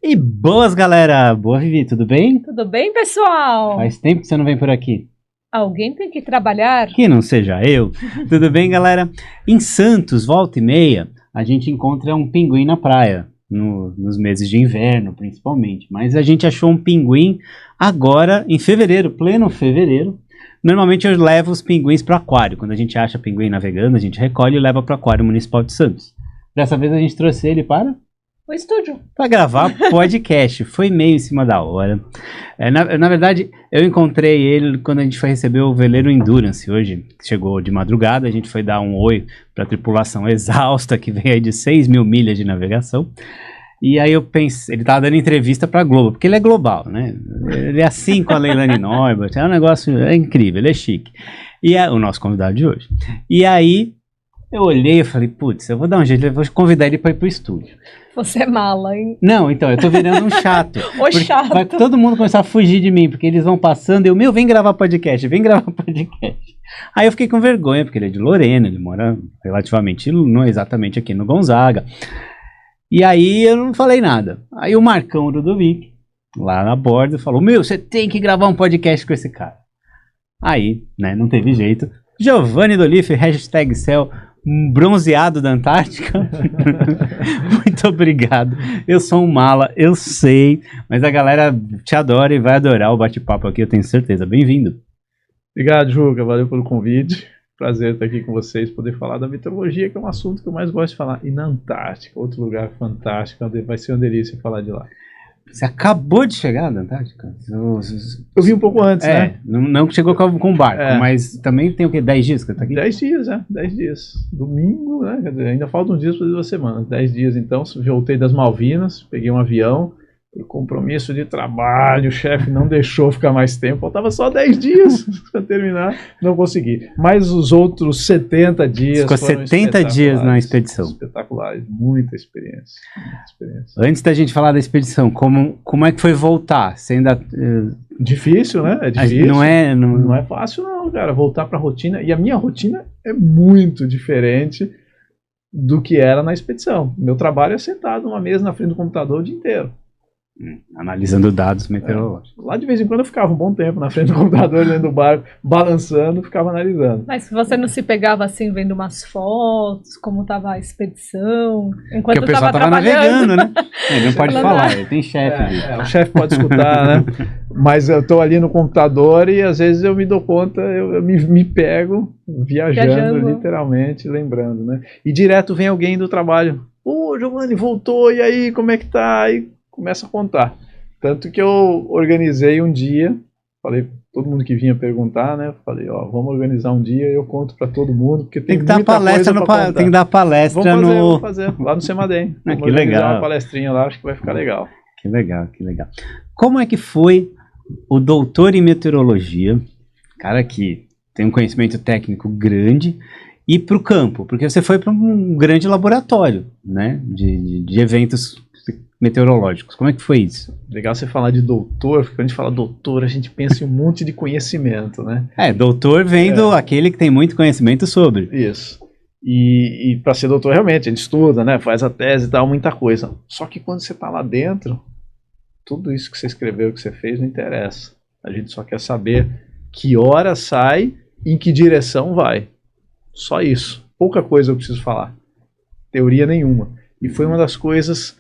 E boas, galera! Boa, Vivi, tudo bem? Tudo bem, pessoal? Faz tempo que você não vem por aqui. Alguém tem que trabalhar. Que não seja eu. Tudo bem, galera? Em Santos, volta e meia, a gente encontra um pinguim na praia, nos meses de inverno, principalmente. Mas a gente achou um pinguim agora, em fevereiro, pleno fevereiro. Normalmente eu levo os pinguins para o aquário. Quando a gente acha pinguim navegando, a gente recolhe e leva para o aquário municipal de Santos. Dessa vez a gente trouxe ele para O estúdio. para gravar podcast. Foi meio em cima da hora. Na verdade, eu encontrei ele quando a gente foi receber o veleiro Endurance hoje. Chegou de madrugada, a gente foi dar um oi para a tripulação exausta que veio aí de 6 mil milhas de navegação. E aí eu pensei, ele tava dando entrevista pra Globo, porque ele é global, né? Ele é assim com a Leilani Neubert, é um negócio, é incrível, ele é chique. E é o nosso convidado de hoje. E aí eu olhei e falei, putz, eu vou dar um jeito, eu vou convidar ele pra ir pro estúdio. Você é mala, hein? Não, então, eu tô virando um chato. Chato. Vai todo mundo começar a fugir de mim, porque eles vão passando e vem gravar podcast, vem gravar podcast. Aí eu fiquei com vergonha, porque ele é de Lorena, ele mora relativamente, não exatamente aqui no Gonzaga. E aí eu não falei nada. Aí o Marcão Ludovic, lá na borda, falou, você tem que gravar um podcast com esse cara. Aí, né, não teve jeito. Giovanni Dolife, #céu, bronzeado da Antártica. Muito obrigado. Eu sou um mala, eu sei, mas a galera te adora e vai adorar o bate-papo aqui, eu tenho certeza. Bem-vindo. Obrigado, Juca, valeu pelo convite. Prazer estar aqui com vocês, poder falar da meteorologia, que é um assunto que eu mais gosto de falar. E na Antártica, outro lugar fantástico, vai ser uma delícia falar de lá. Você acabou de chegar na Antártica? Eu vim um pouco antes, né? Não chegou com o barco, mas também tem o quê? 10 dias que você tá aqui? 10 dias, 10 dias. Domingo, né? Quer dizer, ainda faltam uns dias para 2 semanas. 10 dias, então, voltei das Malvinas, peguei um avião, por compromisso de trabalho, o chefe não deixou ficar mais tempo, faltava só 10 dias para terminar, não consegui. Mas os outros 70 dias ficou foram 70 dias na expedição. Espetaculares, muita experiência. Antes da gente falar da expedição, como é que foi voltar? Você ainda... Difícil, né? É difícil. Não é fácil não, cara, voltar para a rotina. E a minha rotina é muito diferente do que era na expedição. Meu trabalho é sentado numa mesa na frente do computador o dia inteiro. Analisando dados meteorológicos. Lá de vez em quando eu ficava um bom tempo na frente do computador, dentro do barco, balançando, ficava analisando. Mas você não se pegava assim, vendo umas fotos, como estava a expedição, enquanto porque o pessoal tava navegando, né? Ele não pode falar, ele tem chefe. O chefe pode escutar, né? Mas eu tô ali no computador e às vezes eu me dou conta, eu me pego viajando, literalmente, lembrando, né? E direto vem alguém do trabalho. Giovanni, voltou, e aí, como é que tá? E começa a contar. Tanto que eu organizei um dia, falei todo mundo que vinha perguntar, né? Falei, vamos organizar um dia e eu conto para todo mundo, porque tem que dar palestra tem que dar palestra vamos fazer lá no Semadem. Que legal. Uma palestrinha lá, acho que vai ficar legal. Que legal. Como é que foi o doutor em meteorologia, cara que tem um conhecimento técnico grande, ir para o campo? Porque você foi para um grande laboratório, né? De eventos meteorológicos. Como é que foi isso? Legal você falar de doutor, porque quando a gente fala doutor, a gente pensa em um monte de conhecimento, né? Doutor vendo aquele que tem muito conhecimento sobre. Isso. E para ser doutor, realmente, a gente estuda, né? Faz a tese e tal, muita coisa. Só que quando você está lá dentro, tudo isso que você escreveu, que você fez, não interessa. A gente só quer saber que hora sai e em que direção vai. Só isso. Pouca coisa eu preciso falar. Teoria nenhuma. E foi uma das coisas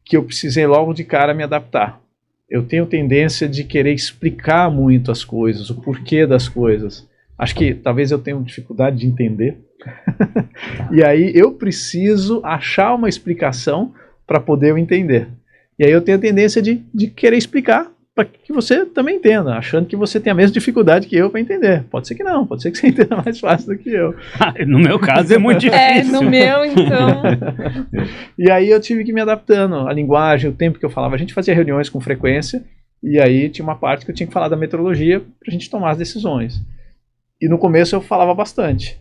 que eu precisei logo de cara me adaptar. Eu tenho tendência de querer explicar muito as coisas, o porquê das coisas. Acho que talvez eu tenha dificuldade de entender. E aí eu preciso achar uma explicação para poder eu entender. E aí eu tenho a tendência de querer explicar para que você também entenda, achando que você tem a mesma dificuldade que eu para entender. Pode ser que não, pode ser que você entenda mais fácil do que eu. No meu caso é muito difícil. No meu, então. E aí eu tive que ir me adaptando, a linguagem, o tempo que eu falava. A gente fazia reuniões com frequência, e aí tinha uma parte que eu tinha que falar da meteorologia para a gente tomar as decisões. E no começo eu falava bastante.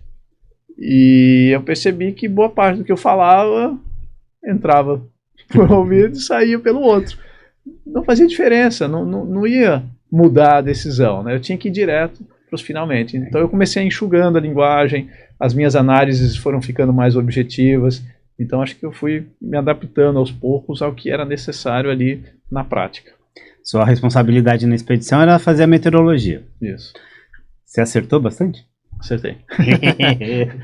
E eu percebi que boa parte do que eu falava entrava por um ouvido e saía pelo outro. Não fazia diferença, não ia mudar a decisão, né? Eu tinha que ir direto para os finalmente. Então eu comecei a enxugando a linguagem, as minhas análises foram ficando mais objetivas, Então acho que eu fui me adaptando aos poucos ao que era necessário ali na prática. Sua responsabilidade na expedição era fazer a meteorologia. Isso. Você acertou bastante? Acertei.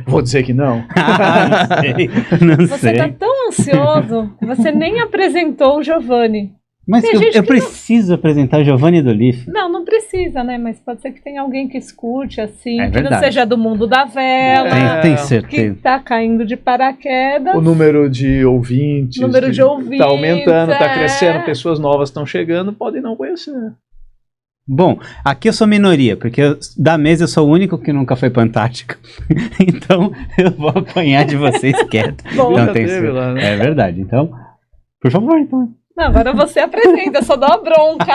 Vou dizer que não. Não sei. Não Você sei. tá tão ansioso que você nem apresentou o Giovanni. Mas Tem eu, gente eu que preciso apresentar Giovanni Dolif. Não precisa, né? Mas pode ser que tenha alguém que escute, assim, É que não verdade. seja do mundo da vela, Tem que certeza. tá caindo de paraquedas. O número de ouvintes Número de ouvintes, tá aumentando, tá é. crescendo, pessoas novas estão chegando, podem não conhecer. Bom, aqui eu sou minoria, porque da mesa eu sou o único que nunca foi pra Antártica. Então eu vou apanhar de vocês quieto. Bom. Não, Nunca tem teve certeza. lá, né? É verdade. Então, por favor, então. Não, agora você apresenta, eu só dou a bronca.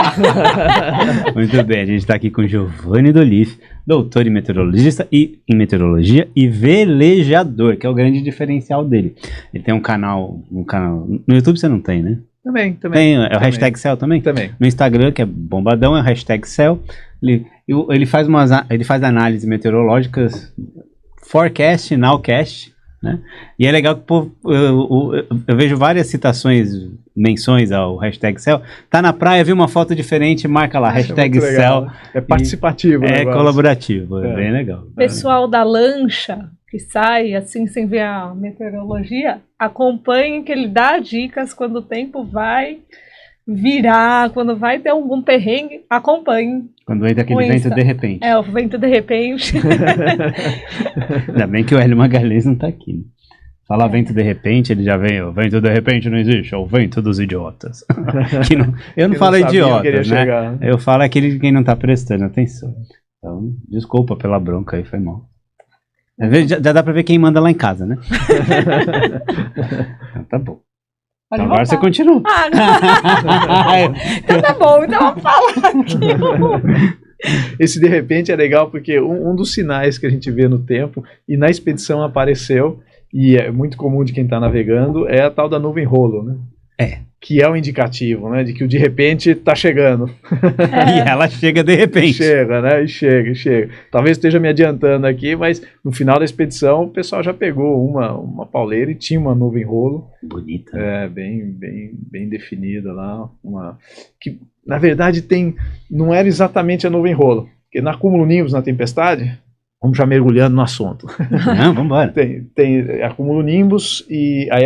Muito bem, a gente está aqui com Giovanni Dolif, doutor em meteorologista em meteorologia e velejador, que é o grande diferencial dele. Ele tem um canal no YouTube você não tem, né? Também. Tem, é o também. hashtag Cell também? Também. No Instagram, que é bombadão, é o hashtag Cell. Ele faz análises meteorológicas, forecast, nowcast, né? E é legal que eu vejo várias citações, menções ao hashtag Cell. Tá na praia, viu uma foto diferente, marca lá, Isso é hashtag muito legal. Cell. É participativo. o É negócio. colaborativo, é É. bem legal. Pessoal da lancha que sai assim sem ver a meteorologia, acompanhem que ele dá dicas quando o tempo vai virar, quando vai ter algum perrengue, acompanhem. Quando entra aquele O vento Insta. de repente. É, o vento de repente. Ainda bem que o Hélio Magalhães não tá aqui, né? Fala vento de repente, ele já vem, o vento de repente não existe, é o vento dos idiotas. Eu não Que falo sabia idiota, que ele ia né? chegar, né? Eu falo aquele quem não tá prestando atenção. Então, desculpa pela bronca aí, foi mal. Às vezes já dá pra ver quem manda lá em casa, né? Então, tá bom. Pode Então agora você voltar. continua. Então tá bom, então vamos falar aqui. Esse de repente é legal porque um dos sinais que a gente vê no tempo, e na expedição apareceu, e é muito comum de quem está navegando, é a tal da nuvem rolo, né? É. Que é um indicativo, né? De que o de repente está chegando. E ela chega de repente. Chega, né? E chega. Talvez esteja me adiantando aqui, mas no final da expedição o pessoal já pegou uma pauleira e tinha uma nuvem rolo. Bonita. É, bem definida lá. Que, na verdade, não era exatamente a nuvem rolo. Porque na cumulonimbus, na tempestade, vamos já mergulhando no assunto. Não, vambora. Tem a cumulonimbus e aí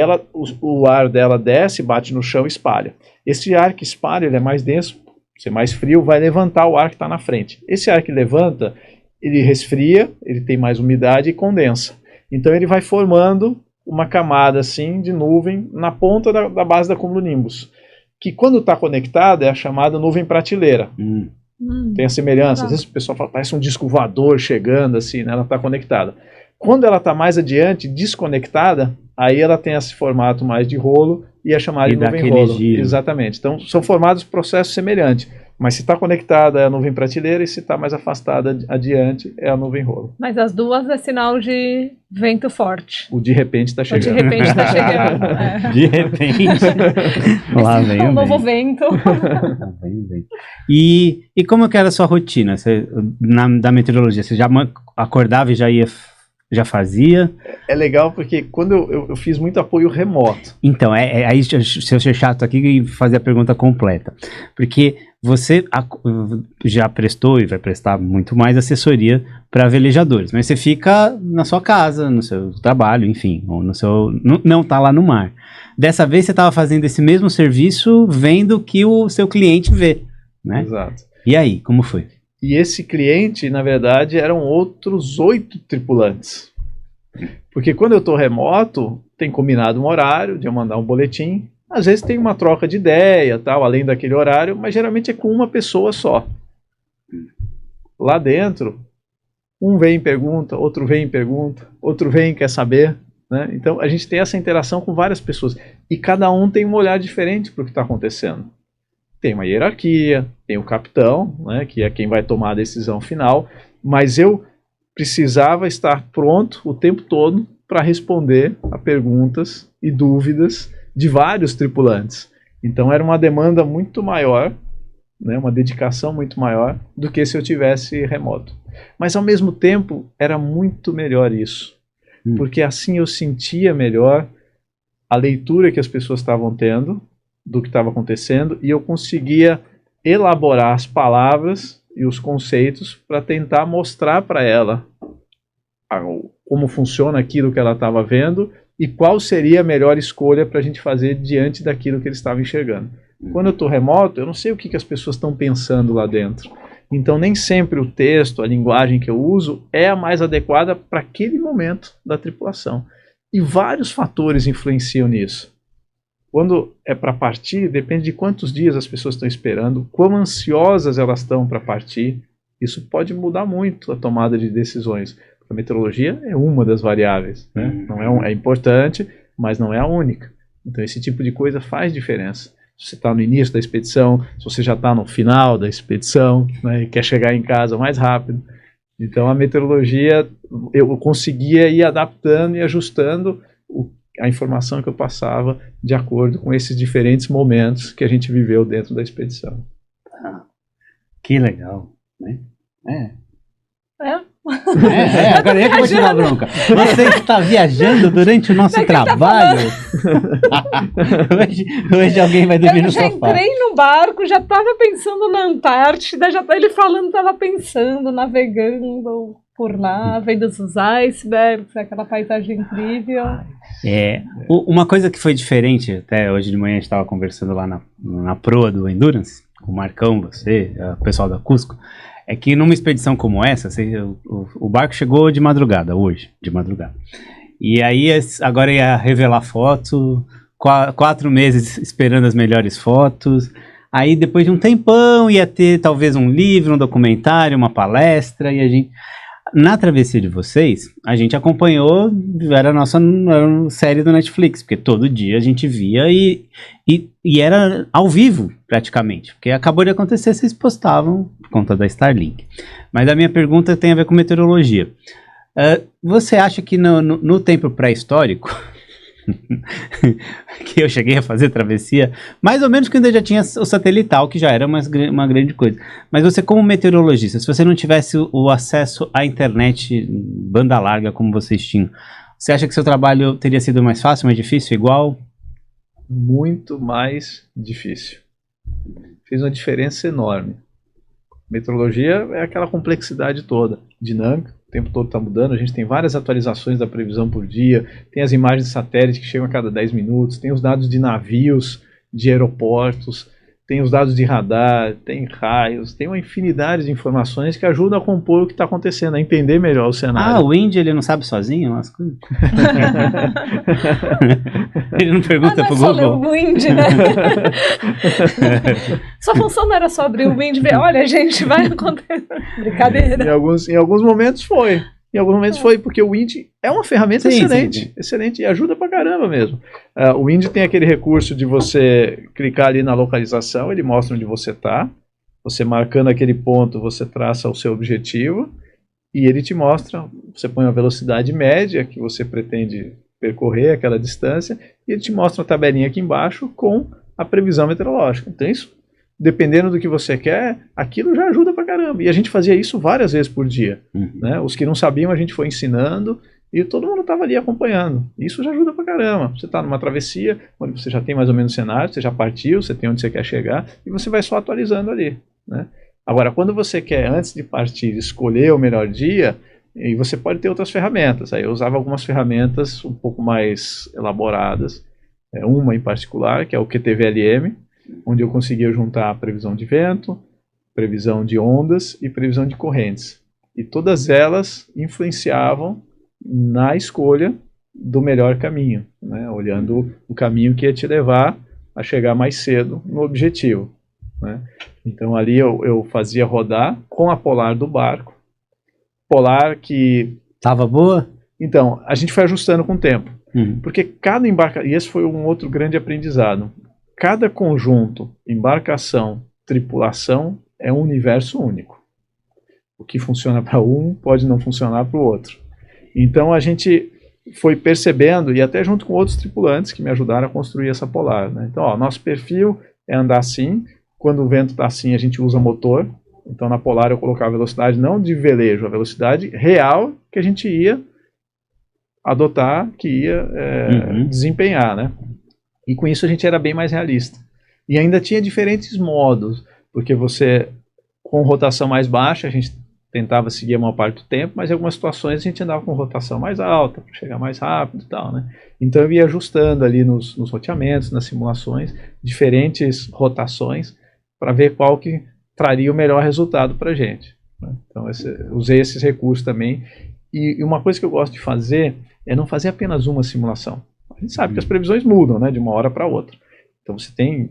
o ar dela desce, bate no chão e espalha. Esse ar que espalha, ele é mais denso, ser mais frio, vai levantar o ar que está na frente. Esse ar que levanta, ele resfria, ele tem mais umidade e condensa. Então ele vai formando uma camada assim de nuvem na ponta da base da cumulonimbus, que quando está conectada é a chamada nuvem prateleira. Tem a semelhança. Tá. Às vezes o pessoal fala, parece um disco voador chegando assim, né? Ela está conectada. Quando ela está mais adiante, desconectada, aí ela tem esse formato mais de rolo e é chamada E de dá nuvem aquele rolo. giro. Exatamente. Então são formados processos semelhantes. Mas se está conectada é a nuvem prateleira e se está mais afastada adiante é a nuvem rolo. Mas as duas é sinal de vento forte. O de repente está Ou chegando. de repente está chegando. É. De repente. Lá vem um o novo vento. vento. Lá vem o vento. E como que era a sua rotina da meteorologia? Você já acordava e já fazia? É legal porque quando eu fiz muito apoio remoto. Então, aí se eu ser chato aqui e fazer a pergunta completa. Porque você já prestou e vai prestar muito mais assessoria para velejadores, mas você fica na sua casa, no seu trabalho, enfim, ou no seu, não tá lá no mar. Dessa vez você estava fazendo esse mesmo serviço vendo o que o seu cliente vê, né? Exato. E aí, como foi? E esse cliente, na verdade, eram outros 8 tripulantes. Porque quando eu estou remoto, tem combinado um horário de eu mandar um boletim. Às vezes tem uma troca de ideia, tal, além daquele horário, mas geralmente é com uma pessoa só. Lá dentro, um vem e pergunta, outro vem e pergunta, outro vem e quer saber. Né? Então a gente tem essa interação com várias pessoas. E cada um tem um olhar diferente para o que está acontecendo. Tem uma hierarquia, tem o capitão, né, que é quem vai tomar a decisão final, mas eu precisava estar pronto o tempo todo para responder a perguntas e dúvidas de vários tripulantes. Então era uma demanda muito maior, né, uma dedicação muito maior do que se eu tivesse remoto. Mas ao mesmo tempo era muito melhor isso, porque assim eu sentia melhor a leitura que as pessoas estavam tendo do que estava acontecendo, e eu conseguia elaborar as palavras e os conceitos para tentar mostrar para ela como funciona aquilo que ela estava vendo e qual seria a melhor escolha para a gente fazer diante daquilo que eles estavam enxergando. Quando eu estou remoto, eu não sei o que as pessoas estão pensando lá dentro. Então, nem sempre o texto, a linguagem que eu uso é a mais adequada para aquele momento da tripulação. E vários fatores influenciam nisso. Quando é para partir, depende de quantos dias as pessoas estão esperando, quão ansiosas elas estão para partir. Isso pode mudar muito a tomada de decisões. A meteorologia é uma das variáveis, né? Não é importante, mas não é a única. Então, esse tipo de coisa faz diferença. Se você está no início da expedição, se você já está no final da expedição, né, e quer chegar em casa mais rápido. Então, a meteorologia, eu conseguia ir adaptando e ajustando a informação que eu passava de acordo com esses diferentes momentos que a gente viveu dentro da expedição. Que legal, né? Agora eu que vou te dar bronca. Você está viajando durante o nosso trabalho. hoje alguém vai dormir no sofá. Eu já entrei no barco, já estava pensando na Antártida, ele falando, estava pensando, navegando por lá, vendo os icebergs, aquela paisagem incrível. Uma coisa que foi diferente, até hoje de manhã a gente estava conversando lá na proa do Endurance, com o Marcão, você, o pessoal da Cusco, é que numa expedição como essa, o barco chegou de madrugada, hoje, de madrugada. E aí agora ia revelar foto, 4 meses esperando as melhores fotos. Aí depois de um tempão ia ter talvez um livro, um documentário, uma palestra. E a gente, na travessia de vocês, a gente acompanhou, era a nossa série do Netflix, porque todo dia a gente via e era ao vivo praticamente, porque acabou de acontecer, vocês postavam por conta da Starlink. Mas a minha pergunta tem a ver com meteorologia. Você acha que no tempo pré-histórico, que eu cheguei a fazer travessia, mais ou menos que ainda já tinha o satelital, que já era uma grande coisa, mas você como meteorologista, se você não tivesse o acesso à internet banda larga como vocês tinham, você acha que seu trabalho teria sido mais fácil, mais difícil, igual? Muito mais difícil. Fez uma diferença enorme. Meteorologia é aquela complexidade toda, dinâmica, o tempo todo está mudando, a gente tem várias atualizações da previsão por dia, tem as imagens de satélite que chegam a cada 10 minutos, tem os dados de navios, de aeroportos, tem os dados de radar, tem raios, tem uma infinidade de informações que ajudam a compor o que está acontecendo, a entender melhor o cenário. O Indy, ele não sabe sozinho umas coisas? Ele não pergunta pro Google? Só o Indy, né? Sua função não era só abrir o Indy e ver, olha, gente, vai acontecer. Brincadeira. Em alguns momentos foi. Em alguns momentos foi, porque o Indy é uma ferramenta excelente, excelente, e ajuda pra caramba mesmo. O Indy tem aquele recurso de você clicar ali na localização, ele mostra onde você está, você marcando aquele ponto, você traça o seu objetivo, e ele te mostra, você põe a velocidade média que você pretende percorrer aquela distância, e ele te mostra uma tabelinha aqui embaixo com a previsão meteorológica. Então isso, dependendo do que você quer, aquilo já ajuda pra caramba. E a gente fazia isso várias vezes por dia. Né? Os que não sabiam, a gente foi ensinando e todo mundo estava ali acompanhando. Isso já ajuda pra caramba. Você está numa travessia, onde você já tem mais ou menos o cenário, você já partiu, você tem onde você quer chegar, e você vai só atualizando ali. Né? Agora, quando você quer, antes de partir, escolher o melhor dia, e você pode ter outras ferramentas. Aí eu usava algumas ferramentas um pouco mais elaboradas. Uma em particular, que é o QTVLM, onde eu conseguia juntar a previsão de vento, previsão de ondas e previsão de correntes. E todas elas influenciavam na escolha do melhor caminho, né? Olhando o caminho que ia te levar a chegar mais cedo no objetivo. Né? Então ali eu fazia rodar com a polar do barco. Polar que... Tava boa? Então, a gente foi ajustando com o tempo. Porque cada embarcação... E esse foi um outro grande aprendizado. Cada conjunto, embarcação, tripulação, é um universo único. O que funciona para um pode não funcionar para o outro. Então a gente foi percebendo, e até junto com outros tripulantes que me ajudaram a construir essa polar. Né? Então, nosso perfil é andar assim, quando o vento está assim a gente usa motor. Então na polar eu colocava a velocidade não de velejo, a velocidade real que a gente ia adotar, que ia desempenhar, né? E com isso a gente era bem mais realista. E ainda tinha diferentes modos, porque você, com rotação mais baixa, a gente tentava seguir a maior parte do tempo, mas em algumas situações a gente andava com rotação mais alta, para chegar mais rápido e tal, né? Então eu ia ajustando ali nos roteamentos, nas simulações, diferentes rotações, para ver qual que traria o melhor resultado para a gente. Né? Então usei esses recursos também. E uma coisa que eu gosto de fazer é não fazer apenas uma simulação. A gente sabe que as previsões mudam, né, de uma hora para outra. Então você tem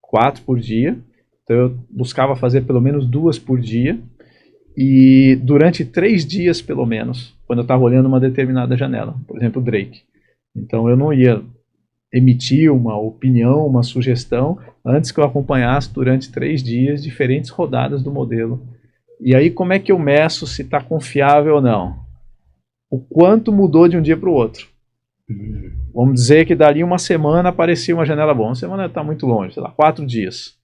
4 por dia, então eu buscava fazer pelo menos 2 por dia, e durante 3 dias pelo menos, quando eu estava olhando uma determinada janela, por exemplo, o Drake. Então eu não ia emitir uma opinião, uma sugestão, antes que eu acompanhasse durante 3 dias diferentes rodadas do modelo. E aí como é que eu meço se está confiável ou não? O quanto mudou de um dia para o outro. Vamos dizer que dali uma semana aparecia uma janela boa. Uma semana está muito longe, sei lá, 4 dias.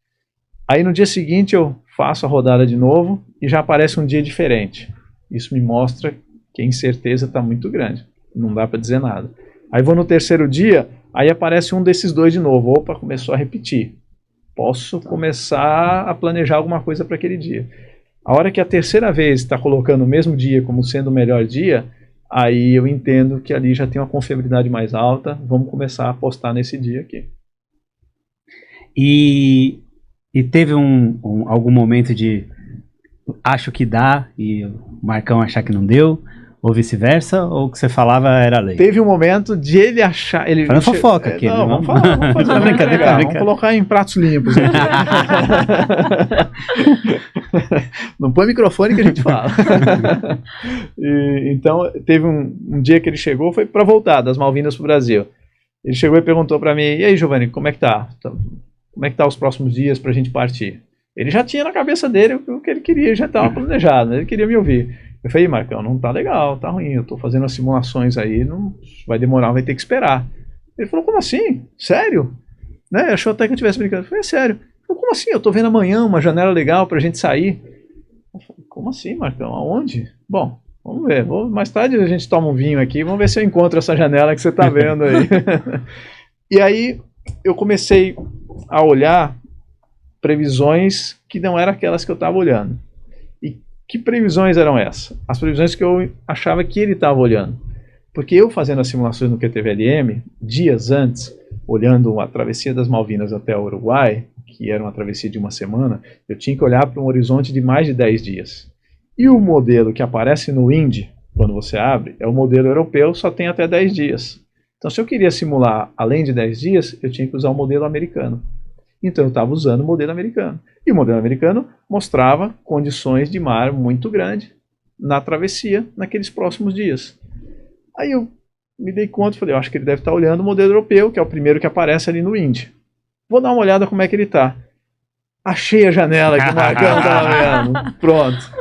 Aí no dia seguinte eu faço a rodada de novo e já aparece um dia diferente. Isso me mostra que a incerteza está muito grande. Não dá para dizer nada. Aí vou no terceiro dia, aí aparece um desses 2 de novo. Opa, começou a repetir. Posso começar a planejar alguma coisa para aquele dia. A hora que a terceira vez está colocando o mesmo dia como sendo o melhor dia, aí eu entendo que ali já tem uma confiabilidade mais alta, vamos começar a apostar nesse dia aqui. E teve algum momento de acho que dá e o Marcão achar que não deu, ou vice-versa, ou o que você falava era lei? Teve um momento de ele achar... Falando fofoca aqui. Não, vamos fazer uma brincadeira. Vamos colocar em pratos limpos aqui. Não põe microfone que a gente fala. Então, teve um dia que ele chegou, foi para voltar das Malvinas para o Brasil. Ele chegou e perguntou para mim, e aí, Giovanni, como é que tá? Como é que tá os próximos dias para a gente partir? Ele já tinha na cabeça dele o que ele queria, já estava planejado, ele queria me ouvir. Eu falei, Marcão, não tá legal, tá ruim, eu tô fazendo as simulações aí, não vai demorar, vai ter que esperar. Ele falou, como assim? Sério? Né? Achou até que eu estivesse brincando. Eu falei, é sério. Ele falou, como assim? Eu tô vendo amanhã uma janela legal pra gente sair. Eu falei, como assim, Marcão? Aonde? Bom, vamos ver. Mais tarde a gente toma um vinho aqui, vamos ver se eu encontro essa janela que você tá vendo aí. E aí eu comecei a olhar previsões que não eram aquelas que eu estava olhando. E que previsões eram essas? As previsões que eu achava que ele estava olhando. Porque eu fazendo as simulações no QTVLM, dias antes, olhando a travessia das Malvinas até o Uruguai, que era uma travessia de uma semana, eu tinha que olhar para um horizonte de mais de 10 dias. E o modelo que aparece no INDE, quando você abre, é o modelo europeu, só tem até 10 dias. Então, se eu queria simular além de 10 dias, eu tinha que usar o modelo americano. Então eu estava usando o modelo americano. E o modelo americano mostrava condições de mar muito grande na travessia naqueles próximos dias. Aí eu me dei conta e falei, eu acho que ele deve estar olhando o modelo europeu, que é o primeiro que aparece ali no INDE. Vou dar uma olhada como é que ele está. Achei a janela que o Marcão estava vendo. Pronto.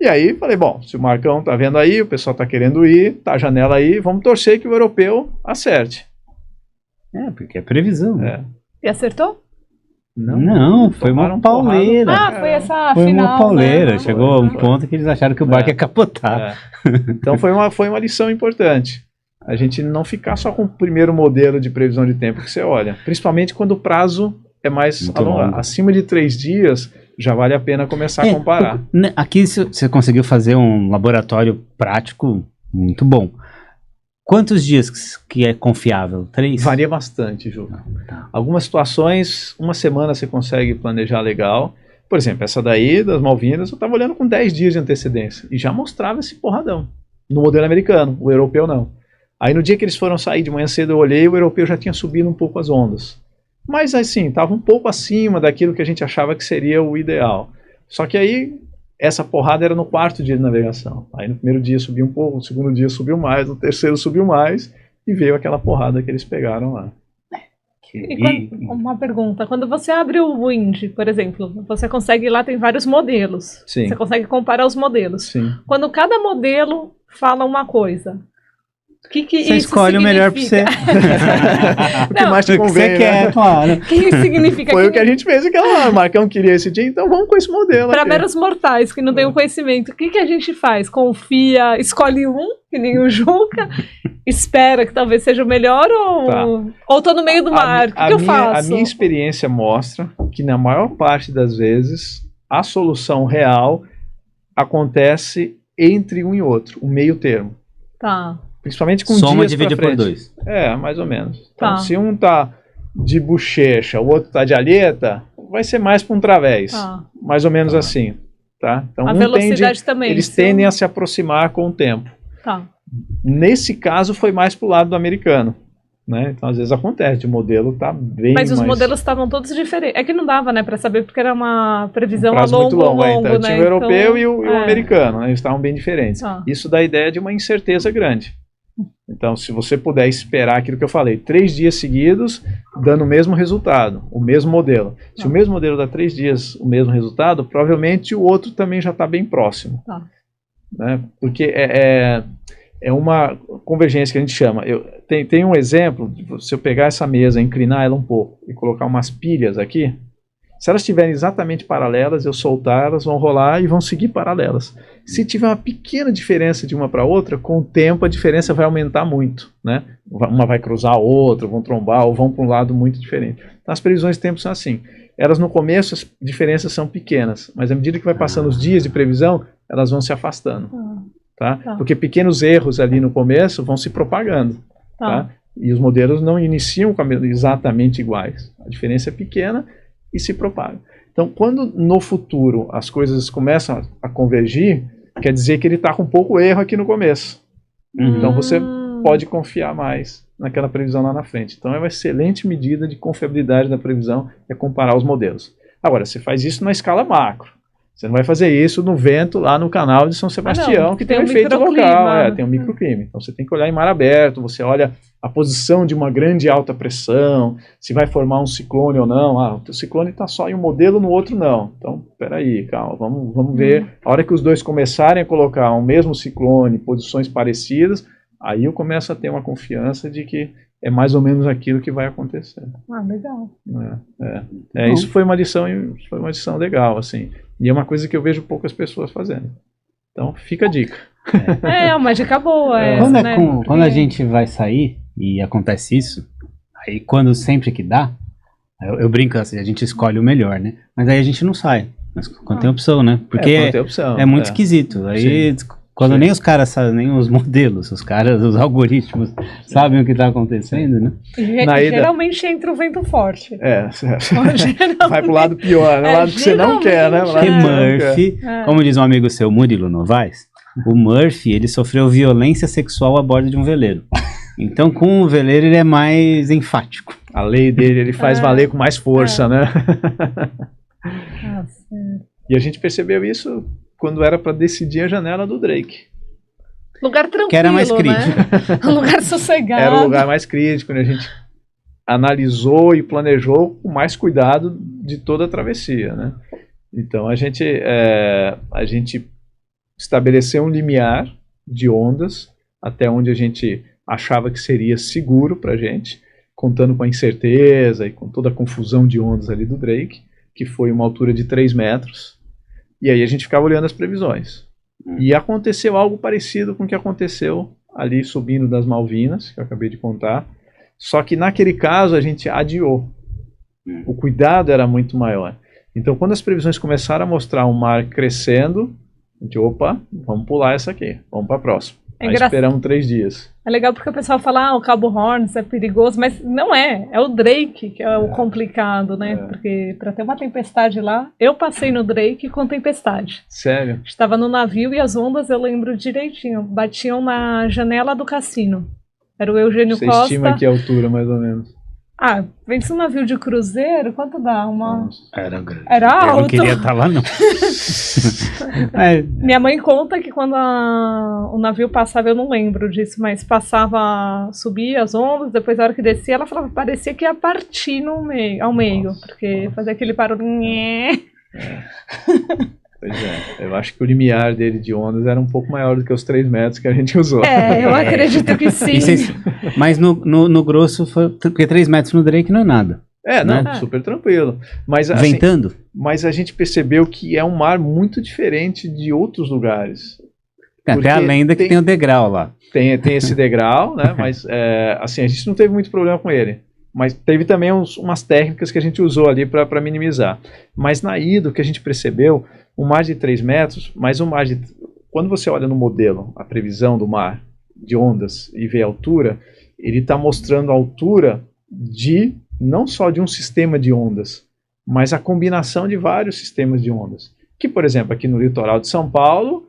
E aí falei, bom, se o Marcão está vendo aí, o pessoal está querendo ir, tá a janela aí, vamos torcer que o europeu acerte. Porque é previsão. E acertou? Não, foi uma pauleira. Foi essa foi final. Uma pauleira. Né? Chegou a um ponto que eles acharam que o barco ia capotar. Então foi uma lição importante. A gente não ficar só com o primeiro modelo de previsão de tempo que você olha. Principalmente quando o prazo é mais alongado. Acima de 3 dias, já vale a pena começar a comparar. Aqui você conseguiu fazer um laboratório prático muito bom. Quantos dias que é confiável? 3? Varia bastante, Ju. Algumas situações, uma semana você consegue planejar legal. Por exemplo, essa daí, das Malvinas, eu estava olhando com 10 dias de antecedência. E já mostrava esse porradão. No modelo americano, o europeu não. Aí no dia que eles foram sair de manhã cedo, eu olhei, o europeu já tinha subido um pouco as ondas. Mas assim, estava um pouco acima daquilo que a gente achava que seria o ideal. Só que aí... essa porrada era no 4º dia de navegação. Aí no primeiro dia subiu um pouco, no segundo dia subiu mais, no terceiro subiu mais, e veio aquela porrada que eles pegaram lá. Uma pergunta, quando você abre o Wind, por exemplo, você consegue ir lá, tem vários modelos. Sim. Você consegue comparar os modelos. Sim. Quando cada modelo fala uma coisa, o que você isso escolhe significa? O melhor pra você. O que mais te convém, você quer, claro. O que significa? Foi o que a gente fez, aquela Marcão queria esse dia, então vamos com esse modelo. Para meros mortais que não têm o conhecimento, o que a gente faz? Confia, escolhe um, que nem o Juca, espera que talvez seja o melhor ou tô no meio do mar? O que eu faço? A minha experiência mostra que na maior parte das vezes a solução real acontece entre um e outro, o meio termo. Tá. Principalmente com Soma dias divide pra frente. por 2. Mais ou menos. Então, Tá. se um tá de bochecha, o outro tá de alheta, vai ser mais para um través. Tá. Mais ou menos assim. Tá? Então, A velocidade também. eles tendem a se aproximar com o tempo. Tá. Nesse caso, foi mais pro lado do americano. Né? Então, às vezes acontece, o modelo tá bem Mas os mais... modelos estavam todos diferentes. É que não dava, né, para saber, porque era uma previsão a prazo longo, muito longo, longo, então, né? tinha o europeu e o é. americano, né? Eles estavam bem diferentes. Tá. Isso dá a ideia de uma incerteza grande. Então, se você puder esperar aquilo que eu falei, 3 dias seguidos, dando o mesmo resultado, o mesmo modelo. Se o mesmo modelo dá 3 dias o mesmo resultado, provavelmente o outro também já está bem próximo. Tá. Né? Porque é uma convergência que a gente chama. Tem um exemplo, se eu pegar essa mesa, inclinar ela um pouco e colocar umas pilhas aqui, se elas estiverem exatamente paralelas, eu soltar, elas vão rolar e vão seguir paralelas. Se tiver uma pequena diferença de uma para outra, com o tempo a diferença vai aumentar muito. Né? Uma vai cruzar a outra, vão trombar ou vão para um lado muito diferente. Então, as previsões de tempo são assim. Elas no começo, as diferenças são pequenas, mas à medida que vai passando os dias de previsão, elas vão se afastando. Tá? Porque pequenos erros ali no começo vão se propagando. Tá? E os modelos não iniciam exatamente iguais. A diferença é pequena e se propaga. Então, quando no futuro as coisas começam a convergir, quer dizer que ele está com pouco erro aqui no começo. Então, você pode confiar mais naquela previsão lá na frente. Então, é uma excelente medida de confiabilidade da previsão, é comparar os modelos. Agora, você faz isso na escala macro. Você não vai fazer isso no vento lá no canal de São Sebastião, que tem um efeito local, tem um microclima. Então você tem que olhar em mar aberto, você olha a posição de uma grande alta pressão, se vai formar um ciclone ou não. O ciclone está só em um modelo, no outro não. Então, peraí, calma, vamos ver. A hora que os dois começarem a colocar o mesmo ciclone, posições parecidas, aí eu começo a ter uma confiança de que é mais ou menos aquilo que vai acontecer. Legal. Isso foi uma lição legal, assim. E é uma coisa que eu vejo poucas pessoas fazendo. Então, fica a dica. Uma dica boa. Quando a gente vai sair e acontece isso, aí quando sempre que dá, eu brinco assim, a gente escolhe o melhor, né? Mas aí a gente não sai. Mas quando tem opção, né? Porque é muito esquisito. Aí... Quando nem os caras sabem, nem os modelos, os algoritmos sabem o que está acontecendo, né? Geralmente entra o vento forte. Vai pro lado pior, né? O lado que você não quer, né? Porque Murphy, como diz um amigo seu, Murilo Novaes, o Murphy, ele sofreu violência sexual a bordo de um veleiro. Então, com o veleiro, ele é mais enfático. A lei dele, ele faz valer com mais força, né? E a gente percebeu isso quando era para decidir a janela do Drake. Lugar tranquilo, que era mais crítico. Né? Um lugar sossegado. Era o lugar mais crítico, né? A gente analisou e planejou com mais cuidado de toda a travessia, né? Então a gente estabeleceu um limiar de ondas até onde a gente achava que seria seguro para a gente, contando com a incerteza e com toda a confusão de ondas ali do Drake, que foi uma altura de 3 metros. E aí a gente ficava olhando as previsões. E aconteceu algo parecido com o que aconteceu ali subindo das Malvinas, que eu acabei de contar. Só que naquele caso a gente adiou. O cuidado era muito maior. Então quando as previsões começaram a mostrar o mar crescendo, a gente, vamos pular essa aqui, vamos para a próxima. Aí esperamos 3 dias. É legal porque o pessoal fala, o Cabo Horns é perigoso, mas não é. É o Drake que é o complicado, né? Porque para ter uma tempestade lá, eu passei no Drake com tempestade. Sério? Estava no navio e as ondas, eu lembro direitinho, batiam na janela do cassino. Era o Eugênio Costa. Você estima que altura, mais ou menos? Pensa um navio de cruzeiro, quanto dá? Era grande. Era alto. Eu não queria estar lá, não. Minha mãe conta que quando o navio passava, eu não lembro disso, mas passava, subia as ondas, depois a hora que descia, ela falava, parecia que ia partir ao meio, porque fazia aquele barulho. Pois é, eu acho que o limiar dele de ondas era um pouco maior do que os 3 metros que a gente usou. Eu acredito que sim. Mas no grosso, porque 3 metros no Drake não é nada. Super tranquilo. Mas, assim, ventando? Mas a gente percebeu que é um mar muito diferente de outros lugares. Tem até a Porque lenda que tem o degrau lá. Tem esse degrau, né? Mas assim, a gente não teve muito problema com ele. Mas teve também umas técnicas que a gente usou ali para minimizar. Mas na ida, o que a gente percebeu, um mar de 3 metros, mas um mar de... Quando você olha no modelo, a previsão do mar de ondas e vê a altura, ele está mostrando a altura não só de um sistema de ondas, mas a combinação de vários sistemas de ondas. Que, por exemplo, aqui no litoral de São Paulo,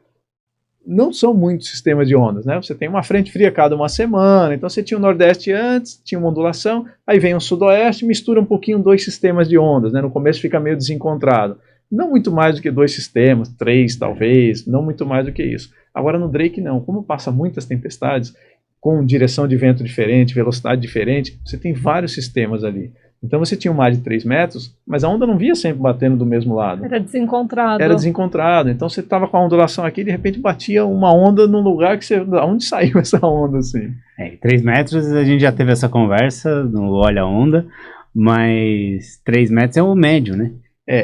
não são muitos sistemas de ondas, né? Você tem uma frente fria cada uma semana, então você tinha o Nordeste antes, tinha uma ondulação, aí vem o Sudoeste, mistura um pouquinho 2 sistemas de ondas, né? No começo fica meio desencontrado. Não muito mais do que 2 sistemas, 3 talvez, não muito mais do que isso. Agora no Drake não, como passa muitas tempestades, com direção de vento diferente, velocidade diferente, você tem vários sistemas ali. Então você tinha um mar de 3 metros, mas a onda não via sempre batendo do mesmo lado. Era desencontrado. Era desencontrado. Então você estava com a ondulação aqui e de repente batia uma onda num lugar que você... Onde saiu essa onda assim? 3 metros a gente já teve essa conversa no Olha a Onda, mas 3 metros é o médio, né?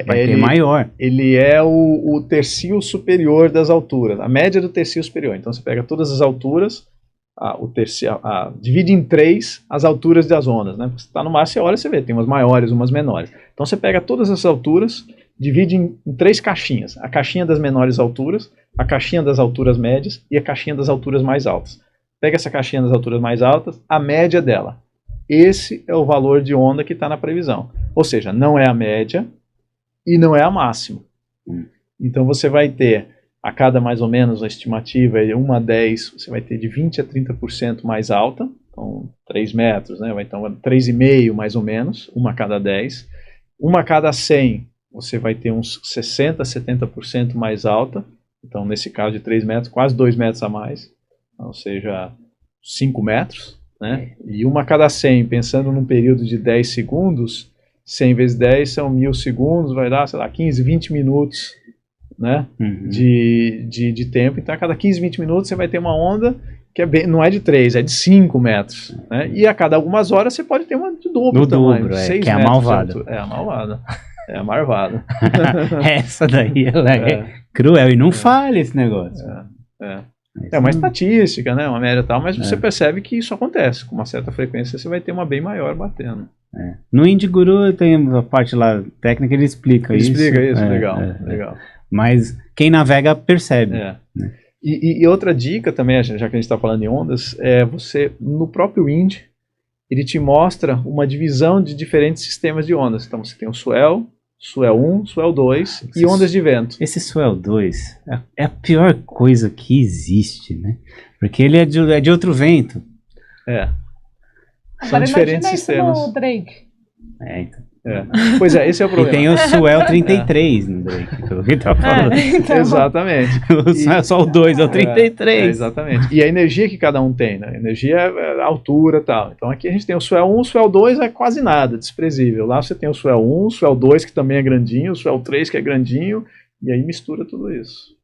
Vai ter maior. Ele é o tercio superior das alturas, a média do tercio superior. Então você pega todas as alturas, divide em 3 as alturas das ondas, né? Porque você está no mar, você olha, você vê, tem umas maiores, umas menores. Então você pega todas as alturas, divide em 3 caixinhas. A caixinha das menores alturas, a caixinha das alturas médias e a caixinha das alturas mais altas. Pega essa caixinha das alturas mais altas, a média dela. Esse é o valor de onda que está na previsão. Ou seja, não é a média e não é a máxima. Então você vai ter, a cada mais ou menos, a estimativa é 1 a 10, você vai ter de 20 a 30% mais alta, então 3 metros, né? Então 3,5 mais ou menos, 1 a cada 10. 1 a cada 100, você vai ter uns 60 a 70% mais alta, então nesse caso de 3 metros, quase 2 metros a mais, ou seja, 5 metros, né? E 1 a cada 100, pensando num período de 10 segundos, 100 vezes 10 são 1000 segundos, vai dar, sei lá, 15, 20 minutos, né, de tempo. Então a cada 15, 20 minutos você vai ter uma onda que não é de 3, é de 5 metros, né? E a cada algumas horas você pode ter uma de dobro tamanho, 6 que é a malvada. É a malvada, é a marvada. Essa daí ela é cruel e não falha esse negócio. É uma estatística, né, uma média e tal, mas você percebe que isso acontece, com uma certa frequência você vai ter uma bem maior batendo. No Indiguru tem a parte lá técnica, ele explica isso. Explica isso, legal. Mas quem navega percebe. Né? E outra dica também, já que a gente está falando em ondas, você, no próprio Ind, ele te mostra uma divisão de diferentes sistemas de ondas. Então você tem o Swell 1, Swell 2 e ondas de vento. Esse Swell 2 é a pior coisa que existe, né? Porque ele é de outro vento. São diferentes sistemas. No Drake. Então. Pois esse é o problema. E tem o Swell 33 no Drake, pelo que tá falando. Então. Exatamente. É só o 2, é o 33. Exatamente. E a energia que cada um tem, né? A energia é a altura e tal. Então aqui a gente tem o Swell 1, o Swell 2 é quase nada, desprezível. Lá você tem o Swell 1, o Swell 2 que também é grandinho, o Swell 3 que é grandinho, e aí mistura tudo isso.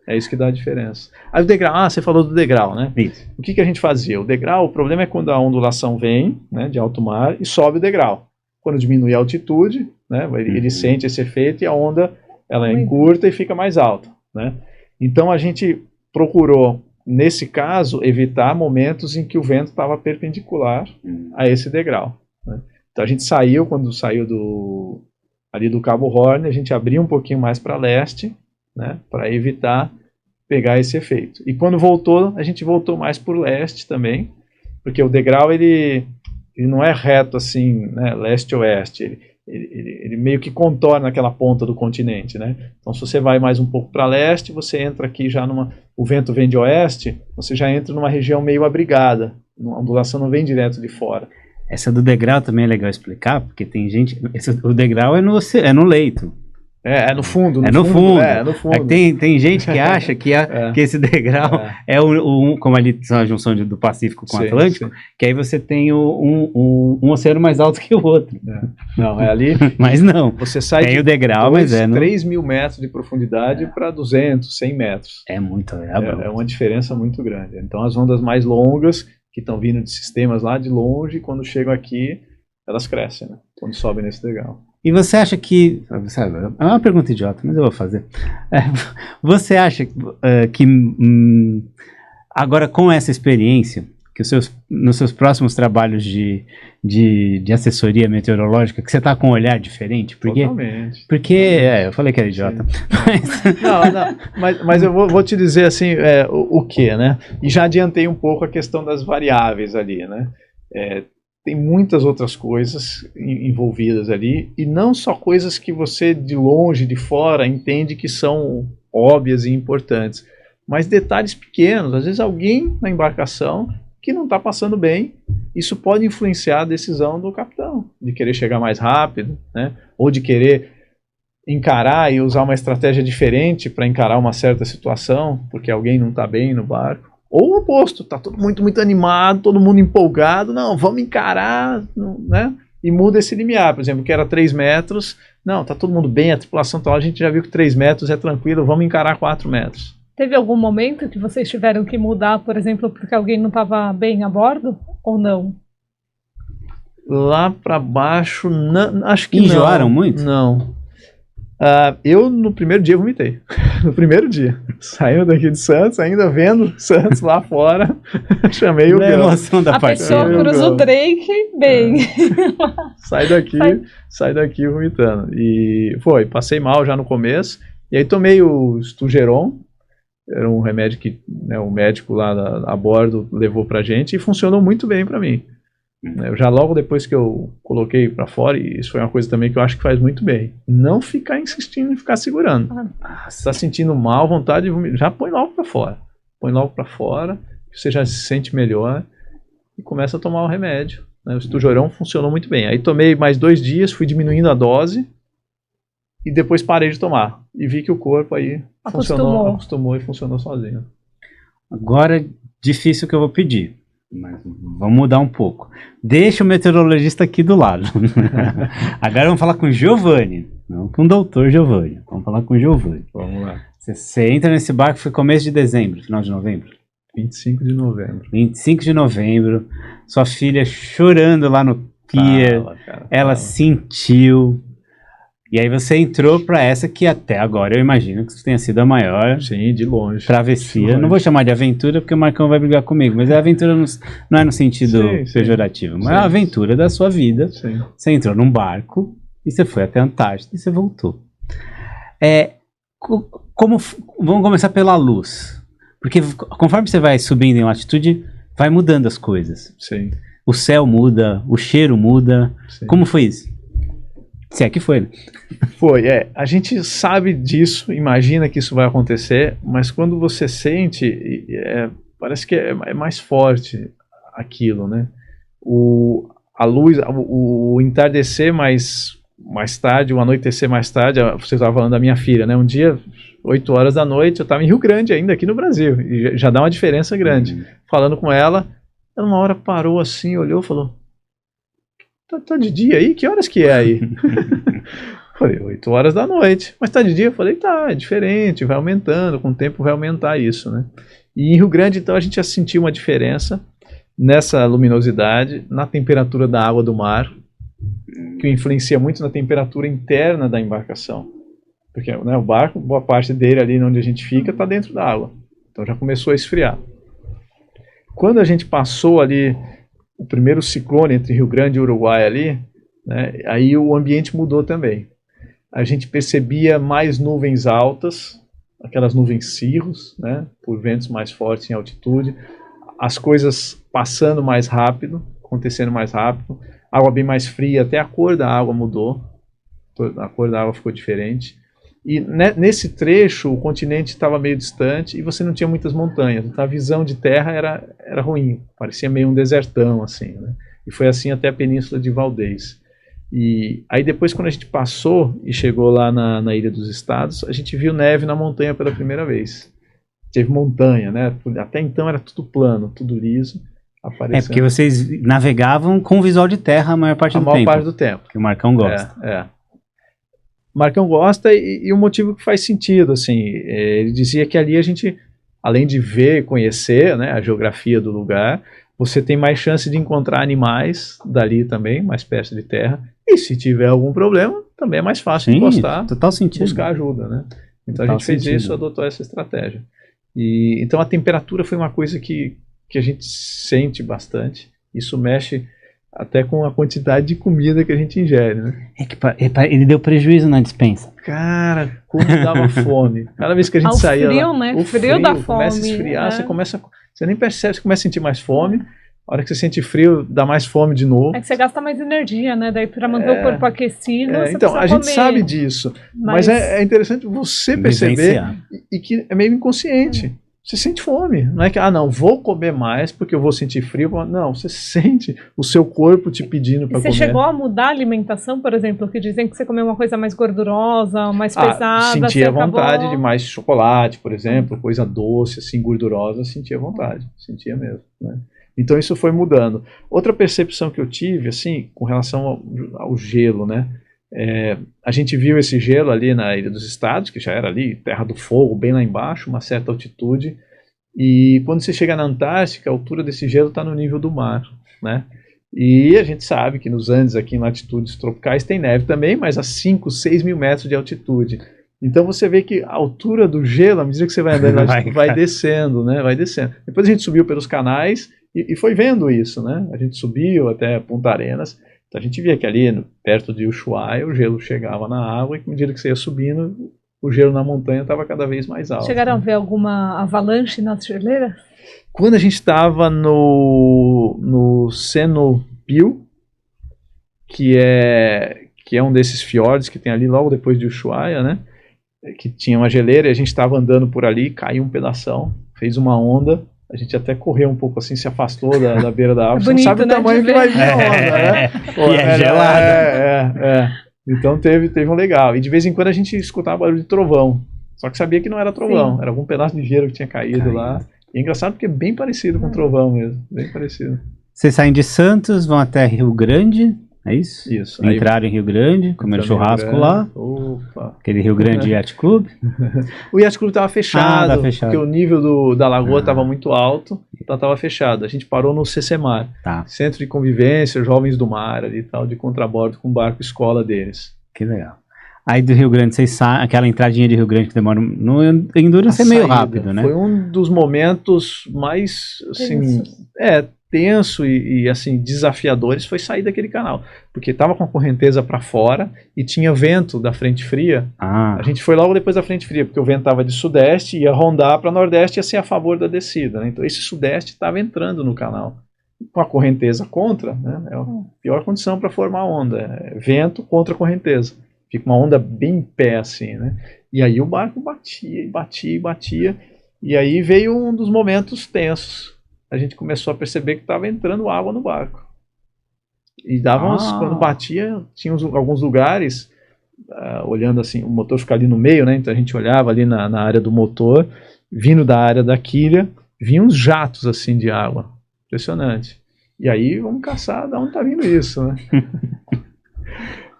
É isso que dá a diferença. Aí o degrau, você falou do degrau, né? Isso. O que a gente fazia? O degrau, o problema é quando a ondulação vem, né, de alto mar e sobe o degrau. Quando diminui a altitude, né, ele sente esse efeito e a onda ela encurta e fica mais alta, né? Então a gente procurou, nesse caso, evitar momentos em que o vento estava perpendicular a esse degrau, né? Então a gente saiu, quando saiu ali do Cabo Horn, a gente abriu um pouquinho mais para leste, né, para evitar pegar esse efeito. E quando voltou, a gente voltou mais por leste também, porque o degrau ele não é reto assim, né, leste-oeste, ele meio que contorna aquela ponta do continente, né? Então se você vai mais um pouco para leste, você entra aqui já o vento vem de oeste, você já entra numa região meio abrigada, a ondulação não vem direto de fora. Essa do degrau também é legal explicar, porque tem gente, o degrau é no leito. É no fundo. É no fundo. Tem gente que acha que esse degrau é como ali são a junção do Pacífico com o Atlântico, que aí você tem um oceano mais alto que o outro. Não, é ali. Mas não. Você sai tem o degrau, mas 3.000 metros de profundidade para 200, 100 metros. É muito. É uma diferença muito grande. Então as ondas mais longas, que estão vindo de sistemas lá de longe, quando chegam aqui, elas crescem, né? Quando sobem nesse degrau. E você acha que... Sabe, é uma pergunta idiota, mas eu vou fazer. Você acha que agora com essa experiência, que nos seus próximos trabalhos de assessoria meteorológica, que você está com um olhar diferente? Totalmente. Porque eu falei que era idiota. Mas eu vou te dizer assim, o que, né? E já adiantei um pouco a questão das variáveis ali, né? Tem muitas outras coisas envolvidas ali, e não só coisas que você de longe, de fora, entende que são óbvias e importantes, mas detalhes pequenos. Às vezes alguém na embarcação que não está passando bem, isso pode influenciar a decisão do capitão, de querer chegar mais rápido, né? Ou de querer encarar e usar uma estratégia diferente para encarar uma certa situação, porque alguém não está bem no barco. Ou o oposto, tá todo muito animado, todo mundo empolgado, não, vamos encarar, né? E muda esse limiar, por exemplo, que era 3 metros, não, tá todo mundo bem, a tripulação tal, a gente já viu que 3 metros é tranquilo, vamos encarar 4 metros. Teve algum momento que vocês tiveram que mudar, por exemplo, porque alguém não estava bem a bordo, ou não? Lá para baixo, não, acho que enjoaram muito? Não. Eu no primeiro dia vomitei. No primeiro dia. Saindo daqui de Santos, ainda vendo Santos lá fora, chamei o Gão. Emoção da a partida. pessoa cruza o Drake bem. Sai daqui vomitando. E passei mal já no começo. E aí tomei o Stugeron. Era um remédio que o médico lá a bordo levou pra gente e funcionou muito bem pra mim. Já logo depois que eu coloquei pra fora, e isso foi uma coisa também que eu acho que faz muito bem, não ficar insistindo em ficar segurando. Se tá sentindo mal, vontade de vomitar, já põe logo pra fora. Você já se sente melhor e começa a tomar o remédio. O Stugeron funcionou muito bem. Aí tomei mais 2 dias, fui diminuindo a dose e depois parei de tomar. E vi que o corpo aí acostumou e funcionou sozinho. Agora, difícil que eu vou pedir. Mas vamos mudar um pouco. Deixa o meteorologista aqui do lado. Agora vamos falar com o Giovanni, não com o doutor Giovanni. Vamos falar com o Giovanni. Vamos lá. Você entra nesse barco, foi começo de dezembro, final de novembro? 25 de novembro. 25 de novembro. Sua filha chorando lá no pier. Ela sentiu. E aí você entrou para essa que até agora eu imagino que tenha sido a maior. Sim, de longe. Travessia. Não vou chamar de aventura porque o Marcão vai brigar comigo, mas a aventura não é no sentido pejorativo, mas é a aventura da sua vida. Sim. Você entrou num barco e você foi até a Antártida e você voltou. Vamos começar pela luz. Porque conforme você vai subindo em latitude, vai mudando as coisas. Sim. O céu muda, o cheiro muda. Sim. Como foi isso? Se é que foi, né? Foi, a gente sabe disso, imagina que isso vai acontecer, mas quando você sente, parece que é mais forte aquilo, né? A luz, o entardecer mais tarde, o anoitecer mais tarde, você estava falando da minha filha, né? Um dia, 8 horas da noite, eu estava em Rio Grande ainda, aqui no Brasil, e já dá uma diferença grande. Falando com ela uma hora parou assim, olhou e falou: Tá de dia aí? Que horas que é aí? Falei, 8 horas da noite. Mas tá de dia? Eu falei, tá, é diferente, vai aumentando, com o tempo vai aumentar isso, né? E em Rio Grande, então, a gente já sentiu uma diferença nessa luminosidade, na temperatura da água do mar, que influencia muito na temperatura interna da embarcação. Porque o barco, boa parte dele ali onde a gente fica, tá dentro da água. Então já começou a esfriar. Quando a gente passou ali o primeiro ciclone entre Rio Grande e Uruguai ali, né, aí o ambiente mudou também. A gente percebia mais nuvens altas, aquelas nuvens cirros, né, por ventos mais fortes em altitude, as coisas passando mais rápido, acontecendo mais rápido, água bem mais fria, até a cor da água mudou, a cor da água ficou diferente. E nesse trecho o continente estava meio distante e você não tinha muitas montanhas, então a visão de terra era ruim, parecia meio um desertão assim, né? E foi assim até a península de Valdez. E aí depois, quando a gente passou e chegou lá na Ilha dos Estados, a gente viu neve na montanha pela primeira vez. Teve montanha, né? Até então era tudo plano, tudo liso. Aparecendo. Porque vocês navegavam com visual de terra a maior parte do tempo. A maior parte do tempo. Que o Marcão gosta. Marcão gosta e um motivo que faz sentido, assim, ele dizia que ali a gente, além de ver e conhecer, né, a geografia do lugar, você tem mais chance de encontrar animais dali também, mais perto de terra, E se tiver algum problema, também é mais fácil Sim, encostar, total sentido. buscar ajuda, né? Então Total a gente fez sentido. isso, adotou essa estratégia. E então a temperatura foi uma coisa que a gente sente bastante. Isso mexe até com a quantidade de comida que a gente ingere, né? É que ele deu prejuízo na despensa. Cara, como dava fome. Cada vez que a gente Ao saía frio, lá, né? o Frio dá começa a fome, esfriar, né? você nem percebe, você começa a sentir mais fome. A hora que você sente frio, dá mais fome de novo. É que você gasta mais energia, né? Daí pra manter o corpo aquecido, você Então, precisa a gente comer. sabe disso. Mas é interessante você perceber Vivenciar. e que é meio inconsciente. Você sente fome. Não é que, não, vou comer mais porque eu vou sentir frio. Não, você sente o seu corpo te pedindo E para você comer. chegou a mudar a alimentação, por exemplo, que dizem que você comeu uma coisa mais gordurosa, mais pesada. Sentia vontade acabou... de mais chocolate, por exemplo, coisa doce, assim, gordurosa, sentia vontade. Sentia mesmo, né? Então isso foi mudando. Outra percepção que eu tive, assim, com relação ao gelo, né? A gente viu esse gelo ali na Ilha dos Estados, que já era ali, Terra do Fogo, bem lá embaixo, uma certa altitude. E quando você chega na Antártica, a altura desse gelo está no nível do mar, né? E a gente sabe que nos Andes, aqui em latitudes tropicais, tem neve também, mas a 5, 6 mil metros de altitude. Então você vê que a altura do gelo, à medida que você vai andando, vai descendo, né? Vai descendo. Depois a gente subiu pelos canais e foi vendo isso, né? A gente subiu até Punta Arenas. Então a gente via que ali, perto de Ushuaia, o gelo chegava na água e, à medida que você ia subindo, o gelo na montanha estava cada vez mais alto. Chegaram a ver alguma avalanche nas geleiras? Quando a gente estava no Senopil, que é um desses fiordes que tem ali logo depois de Ushuaia, né? Que tinha uma geleira, e a gente estava andando por ali, caiu um pedação, fez uma onda, a gente até correu um pouco assim, se afastou da beira da água. Você bonito, não sabe o né, tamanho de que ver. vai vir a onda, né? E é gelado. Então teve um legal. E de vez em quando a gente escutava barulho de trovão. Só que sabia que não era trovão, era algum pedaço de gelo que tinha caído lá. E é engraçado porque é bem parecido com trovão mesmo, bem parecido. Vocês saem de Santos, vão até Rio Grande, é isso? Isso. Entraram em Rio Grande, comeram churrasco lá. Opa. Aquele Rio Grande Yacht Club. O Yacht Club estava fechado, tá fechado. porque o nível da lagoa estava muito alto, então estava fechado. A gente parou no CCMar, Centro de Convivência, Jovens do Mar, ali e tal, de contrabordo com o barco escola deles. Que legal. Aí do Rio Grande, vocês saem, aquela entradinha de Rio Grande que demora no Endurance é meio rápido, né? Foi um dos momentos mais, assim, tenso e assim, desafiadores, foi sair daquele canal. Porque estava com a correnteza para fora e tinha vento da frente fria. A gente foi logo depois da frente fria, porque o vento estava de sudeste, ia rondar para nordeste e ia ser a favor da descida, né? Então esse sudeste estava entrando no canal. Com a correnteza contra, né? É a pior condição para formar onda. É vento contra correnteza. Fica uma onda bem em pé, assim, né? E aí o barco batia. E aí veio um dos momentos tensos. A gente começou a perceber que estava entrando água no barco. E quando batia, tinha alguns lugares, olhando assim, o motor ficava ali no meio, né? Então a gente olhava ali na área do motor, vindo da área da quilha, vinham uns jatos assim de água. Impressionante. E aí vamos caçar de onde está vindo isso, né?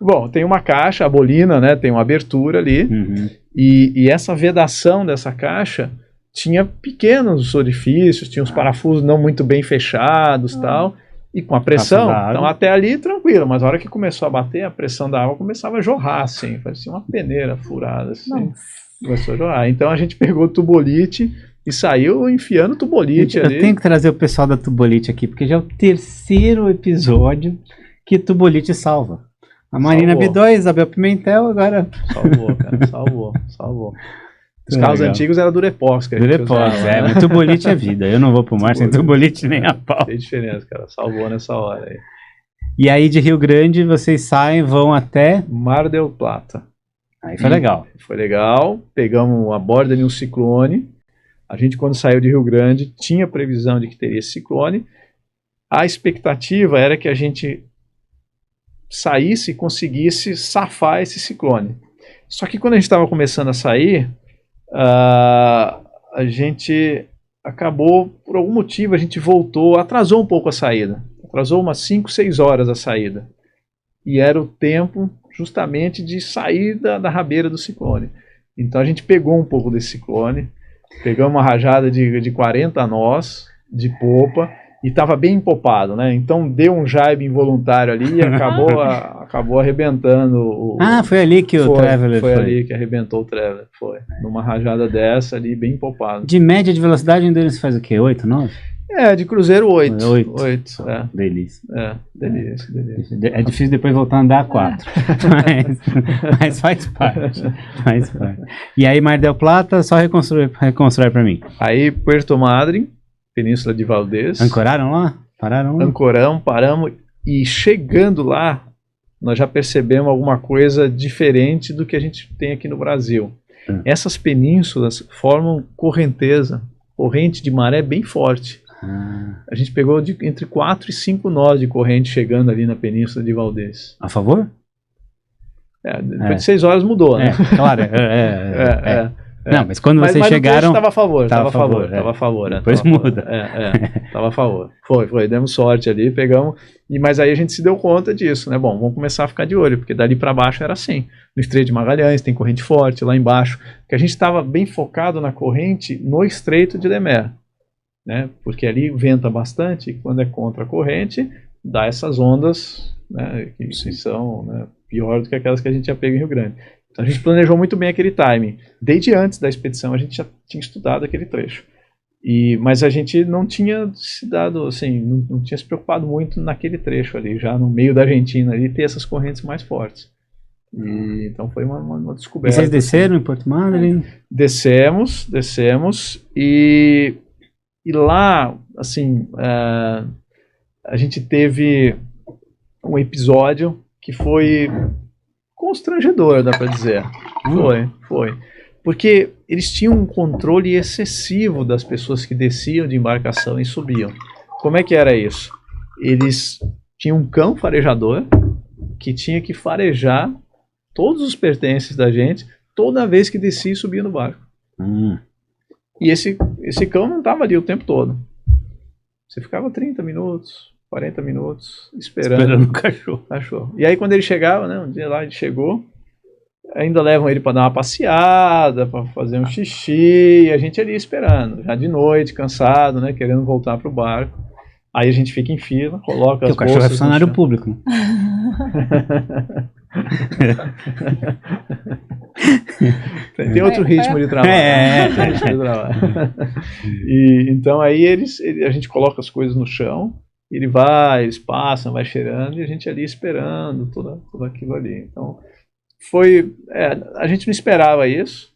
Bom, tem uma caixa, a bolina, né? Tem uma abertura ali. E essa vedação dessa caixa tinha pequenos orifícios, tinha os parafusos não muito bem fechados, tal, e com a pressão, então até ali tranquilo, mas a hora que começou a bater, a pressão da água começava a jorrar, assim, parecia uma peneira furada, assim, começou a jorrar. Então a gente pegou o tubolite e saiu enfiando tubolite ali. Eu tenho que trazer o pessoal da tubolite aqui, porque já é o terceiro episódio que tubolite salva. A Marina Bidó, Isabel Pimentel, agora... Salvou, cara, salvou. Os carros antigos eram Durepox. Durepox, mas tubolite é vida. Eu não vou pro mar sem tubolite nem a pau. Tem diferença, cara. Salvou nessa hora aí. E aí de Rio Grande vocês saem, vão até... Mar del Plata. Aí foi legal. Foi legal. Pegamos a borda de um ciclone. A gente, quando saiu de Rio Grande, tinha previsão de que teria esse ciclone. A expectativa era que a gente saísse e conseguisse safar esse ciclone. Só que quando a gente estava começando a sair... a gente acabou, por algum motivo, a gente voltou, atrasou um pouco a saída. Atrasou umas 5, 6 horas a saída. E era o tempo, justamente, de sair da rabeira do ciclone. Então a gente pegou um pouco desse ciclone, pegamos uma rajada de 40 nós de popa e estava bem empopado, né? Então deu um jibe involuntário ali e acabou arrebentando o... Foi ali que o Traveler foi. Foi ali que arrebentou o Traveler, foi. Numa rajada dessa ali, bem empopado. De média de velocidade, ainda você faz o quê? 8, 9? De cruzeiro 8. 8. Delícia. Delícia. É difícil depois voltar a andar a 4. mas faz parte. E aí, Mar del Plata, só reconstrói pra mim. Aí, Puerto Madryn, Península de Valdez. Ancoraram lá? Pararam lá? Ancoramos, paramos. E chegando lá, nós já percebemos alguma coisa diferente do que a gente tem aqui no Brasil. Essas penínsulas formam corrente de maré bem forte. A gente pegou entre 4 e 5 nós de corrente chegando ali na Península de Valdez. A favor? Depois de 6 horas mudou, né? Claro. Não, mas quando vocês chegaram... Estava a favor. Depois muda. Estava a favor. Foi. Demos sorte ali, pegamos. Mas aí a gente se deu conta disso, né? Bom, vamos começar a ficar de olho, porque dali para baixo era assim. No Estreito de Magalhães tem corrente forte, lá embaixo. Porque a gente estava bem focado na corrente no Estreito de Lemaire, né? Porque ali venta bastante e quando é contra a corrente, dá essas ondas, né? Que são, né, pior do que aquelas que a gente já pega em Rio Grande. Então a gente planejou muito bem aquele timing. Desde antes da expedição a gente já tinha estudado aquele trecho. Mas a gente não tinha se dado, assim, não tinha se preocupado muito naquele trecho ali, já no meio da Argentina ali, ter essas correntes mais fortes. Então foi uma descoberta. E vocês desceram em Porto Madryn? Descemos e lá, assim, a gente teve um episódio que foi constrangedor, dá pra dizer. Foi. Porque eles tinham um controle excessivo das pessoas que desciam de embarcação e subiam. Como é que era isso? Eles tinham um cão farejador que tinha que farejar todos os pertences da gente toda vez que descia e subia no barco. E esse cão não estava ali o tempo todo. Você ficava 30 minutos, 40 minutos esperando o cachorro. E aí quando ele chegava, né, um dia lá ele chegou, ainda levam ele para dar uma passeada, para fazer um xixi, e a gente ali esperando, já de noite, cansado, né, querendo voltar pro barco. Aí a gente fica em fila, coloca as bolsas. O cachorro é funcionário público, né? Tem outro ritmo de trabalho. E então aí a gente coloca as coisas no chão, eles passam, vai cheirando, e a gente ali esperando tudo aquilo ali. Então a gente não esperava isso,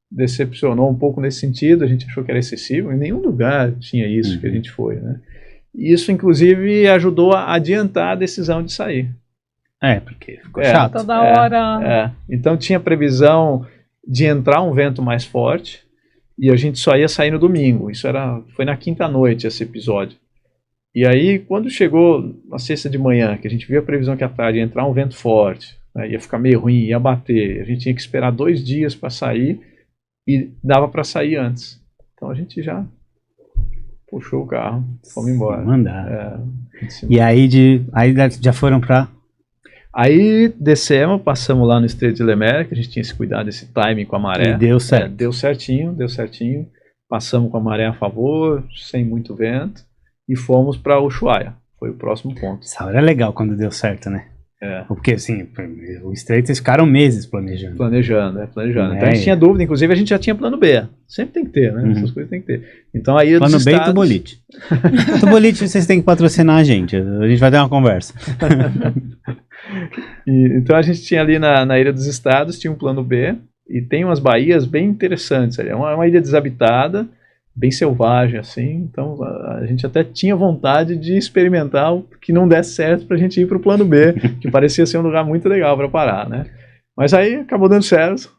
decepcionou um pouco nesse sentido, a gente achou que era excessivo, em nenhum lugar tinha isso que a gente foi, né? E isso inclusive ajudou a adiantar a decisão de sair. Porque ficou chato. Toda hora. Então tinha previsão de entrar um vento mais forte e a gente só ia sair no domingo. Foi na quinta noite esse episódio. E aí quando chegou na sexta de manhã, que a gente viu a previsão que à tarde ia entrar um vento forte, né, ia ficar meio ruim, ia bater, a gente tinha que esperar 2 dias para sair e dava para sair antes. Então a gente já puxou o carro, fomos embora. E aí já foram para... Aí descemos, passamos lá no Estreito de Lemaire, que a gente tinha esse cuidado, esse timing com a maré. E deu certo. Deu certinho. Passamos com a maré a favor, sem muito vento, e fomos para Ushuaia. Foi o próximo ponto. Essa hora é legal quando deu certo, né? Porque assim, o Estreito eles ficaram meses planejando. Planejando. Então a gente tinha dúvida, inclusive a gente já tinha plano B. Sempre tem que ter, né? Essas coisas tem que ter. Então aí plano B e Tubolite. Tubolite vocês têm que patrocinar a gente vai ter uma conversa. Então a gente tinha ali na Ilha dos Estados, tinha um plano B, e tem umas baías bem interessantes ali. É uma ilha desabitada, bem selvagem, assim, então a gente até tinha vontade de experimentar o que não desse certo pra gente ir pro plano B, que parecia ser um lugar muito legal para parar, né? Mas aí acabou dando certo,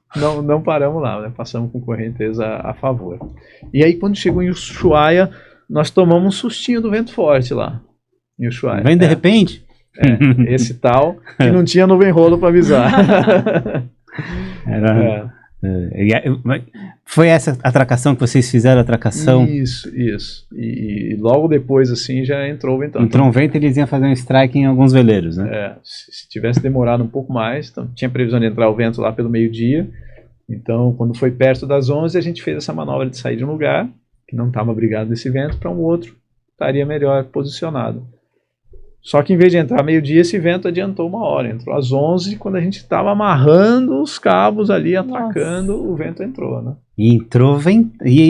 não paramos lá, né? Passamos com correnteza a favor. E aí quando chegou em Ushuaia, nós tomamos um sustinho do vento forte lá, em Ushuaia. Vem de repente? Esse tal que não tinha nuvem rolo para avisar. Foi essa atracação que vocês fizeram, a atracação? Isso. E logo depois, assim, já entrou o vento. Entrou um vento e eles iam fazer um strike em alguns veleiros, né? Se tivesse demorado um pouco mais, então tinha previsão de entrar o vento lá pelo meio-dia. Então, quando foi perto das 11, a gente fez essa manobra de sair de um lugar que não estava abrigado desse vento para um outro, estaria melhor posicionado. Só que em vez de entrar meio-dia, esse vento adiantou 1 hora. Entrou às 11, quando a gente estava amarrando os cabos ali, atacando, o vento entrou, né? E entrou,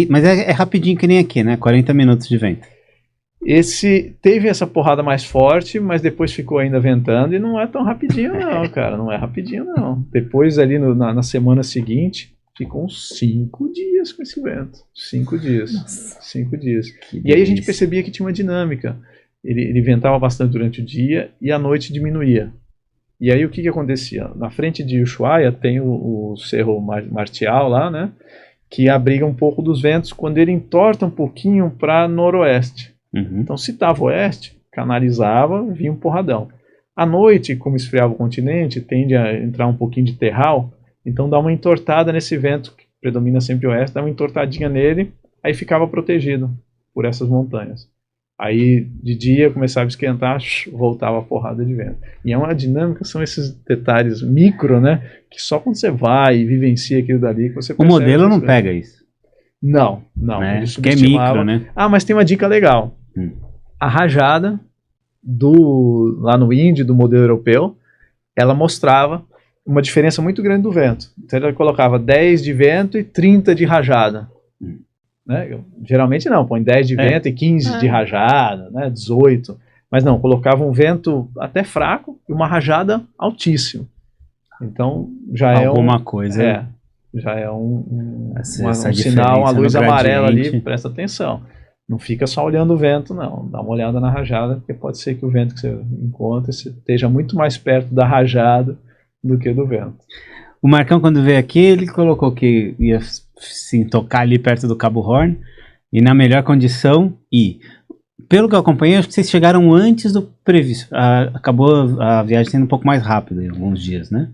mas é rapidinho que nem aqui, né? 40 minutos de vento. Esse teve essa porrada mais forte, mas depois ficou ainda ventando e não é tão rapidinho não, cara. Não é rapidinho não. Depois ali na semana seguinte, ficou uns 5 dias com esse vento. 5 dias. Nossa. 5 dias. Que E aí a gente delícia. percebia que tinha uma dinâmica. Ele ventava bastante durante o dia e à noite diminuía. E aí o que acontecia? Na frente de Ushuaia tem o Cerro Martial lá, né? Que abriga um pouco dos ventos quando ele entorta um pouquinho para noroeste. Uhum. Então se estava oeste, canalizava, vinha um porradão. À noite, como esfriava o continente, tende a entrar um pouquinho de terral, então dá uma entortada nesse vento, que predomina sempre oeste, dá uma entortadinha nele, aí ficava protegido por essas montanhas. Aí de dia começava a esquentar, voltava a porrada de vento. E é uma dinâmica, são esses detalhes micro, né? Que só quando você vai e vivencia aquilo dali que você O percebe. modelo não pega isso. Não. Né? Ele Porque é subestimava. micro, né? Ah, mas tem uma dica legal. A rajada lá no Indy, do modelo europeu, ela mostrava uma diferença muito grande do vento. Então ela colocava 10 de vento e 30 de rajada. Né? Geralmente não, põe 10 de vento e 15 de rajada, né? 18. Mas não, colocava um vento até fraco e uma rajada altíssima. Então já Alguma coisa. Já é um Essa sinal, uma luz no amarela ali, gradiente. presta atenção. Não fica só olhando o vento, não. Dá uma olhada na rajada, porque pode ser que o vento que você encontra esteja muito mais perto da rajada do que do vento. O Marcão, quando veio aqui, ele colocou que ia se tocar ali perto do Cabo Horn e na melhor condição. E, pelo que eu acompanhei, acho que vocês chegaram antes do previsto. Acabou a viagem sendo um pouco mais rápida em alguns dias, né?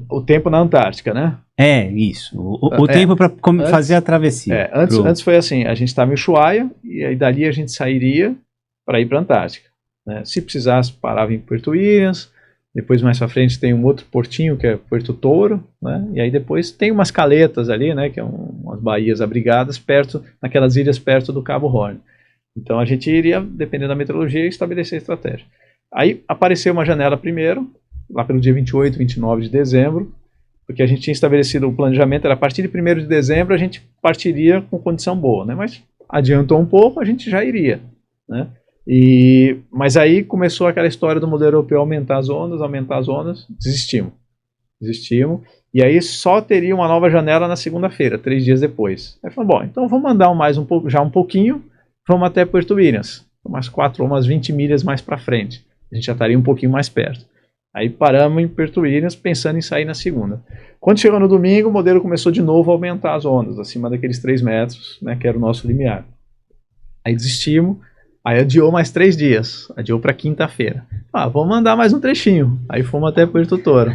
O tempo na Antártica, né? É, isso. O tempo para fazer a travessia. Antes foi assim, a gente estava em Ushuaia e aí dali a gente sairia para ir para a Antártica. Né? Se precisasse, parava em Puerto Williams. Depois, mais pra frente, tem um outro portinho, que é Puerto Toro, né? E aí depois tem umas caletas ali, né? Que é umas baías abrigadas, naquelas ilhas perto do Cabo Horn. Então a gente iria, dependendo da meteorologia, estabelecer a estratégia. Aí apareceu uma janela primeiro, lá pelo dia 28, 29 de dezembro, porque a gente tinha estabelecido o planejamento, era a partir de 1º de dezembro a gente partiria com condição boa, né? Mas adiantou um pouco, a gente já iria, né? Mas aí começou aquela história do modelo europeu aumentar as ondas, desistimos. E aí só teria uma nova janela na segunda-feira, 3 dias depois. Aí falamos, bom, então vamos andar já um pouquinho, vamos até Puerto Williams, umas 20 milhas mais para frente. A gente já estaria um pouquinho mais perto. Aí paramos em Puerto Williams pensando em sair na segunda. Quando chegou no domingo, o modelo começou de novo a aumentar as ondas, acima daqueles 3 metros, né, que era o nosso limiar. Aí desistimos. Aí adiou mais 3 dias, adiou para quinta-feira. Vamos andar mais um trechinho. Aí fomos até Puerto Toro.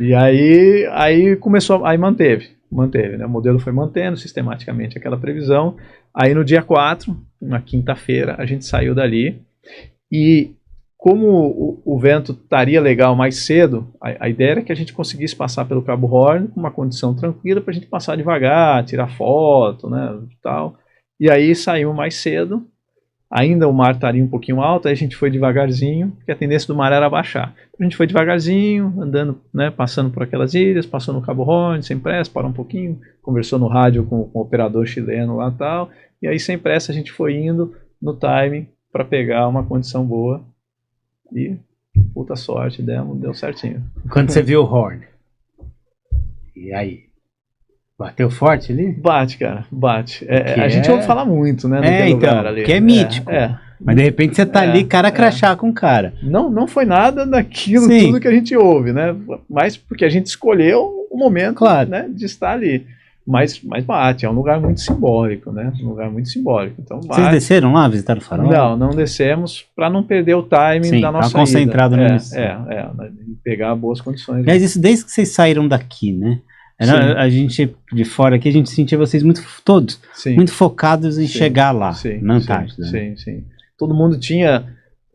E aí começou, aí manteve, né? O modelo foi mantendo sistematicamente aquela previsão. Aí no dia 4, na quinta-feira, a gente saiu dali. E como o vento estaria legal mais cedo, a ideia era que a gente conseguisse passar pelo Cabo Horn com uma condição tranquila para a gente passar devagar, tirar foto, né, tal. E aí saímos mais cedo. Ainda o mar estaria um pouquinho alto, aí a gente foi devagarzinho, porque a tendência do mar era baixar. A gente foi devagarzinho, andando, né, passando por aquelas ilhas, passou no Cabo Horn, sem pressa, parou um pouquinho, conversou no rádio com o operador chileno lá e tal, e aí sem pressa a gente foi indo no timing para pegar uma condição boa e puta sorte, deu certinho. Quando você viu o Horn, e aí? Bateu forte ali? Bate, cara, bate. A gente ouve falar muito, né? Naquele lugar ali. Que é mítico. Mas de repente você tá ali, cara crachá com cara. Não foi nada daquilo, Sim. Tudo que a gente ouve, né? Mas porque a gente escolheu o momento, claro, né, de estar ali. Mas bate, é um lugar muito simbólico, né? Um lugar muito simbólico. Então, bate. Vocês desceram lá, visitaram o farol? Não descemos para não perder o timing. Sim, da nossa tá concentrado ida. Pegar boas condições. Mas isso desde que vocês saíram daqui, né? A gente, de fora aqui, a gente sentia vocês muito focados em chegar lá, na Antártida. Sim. Todo mundo tinha,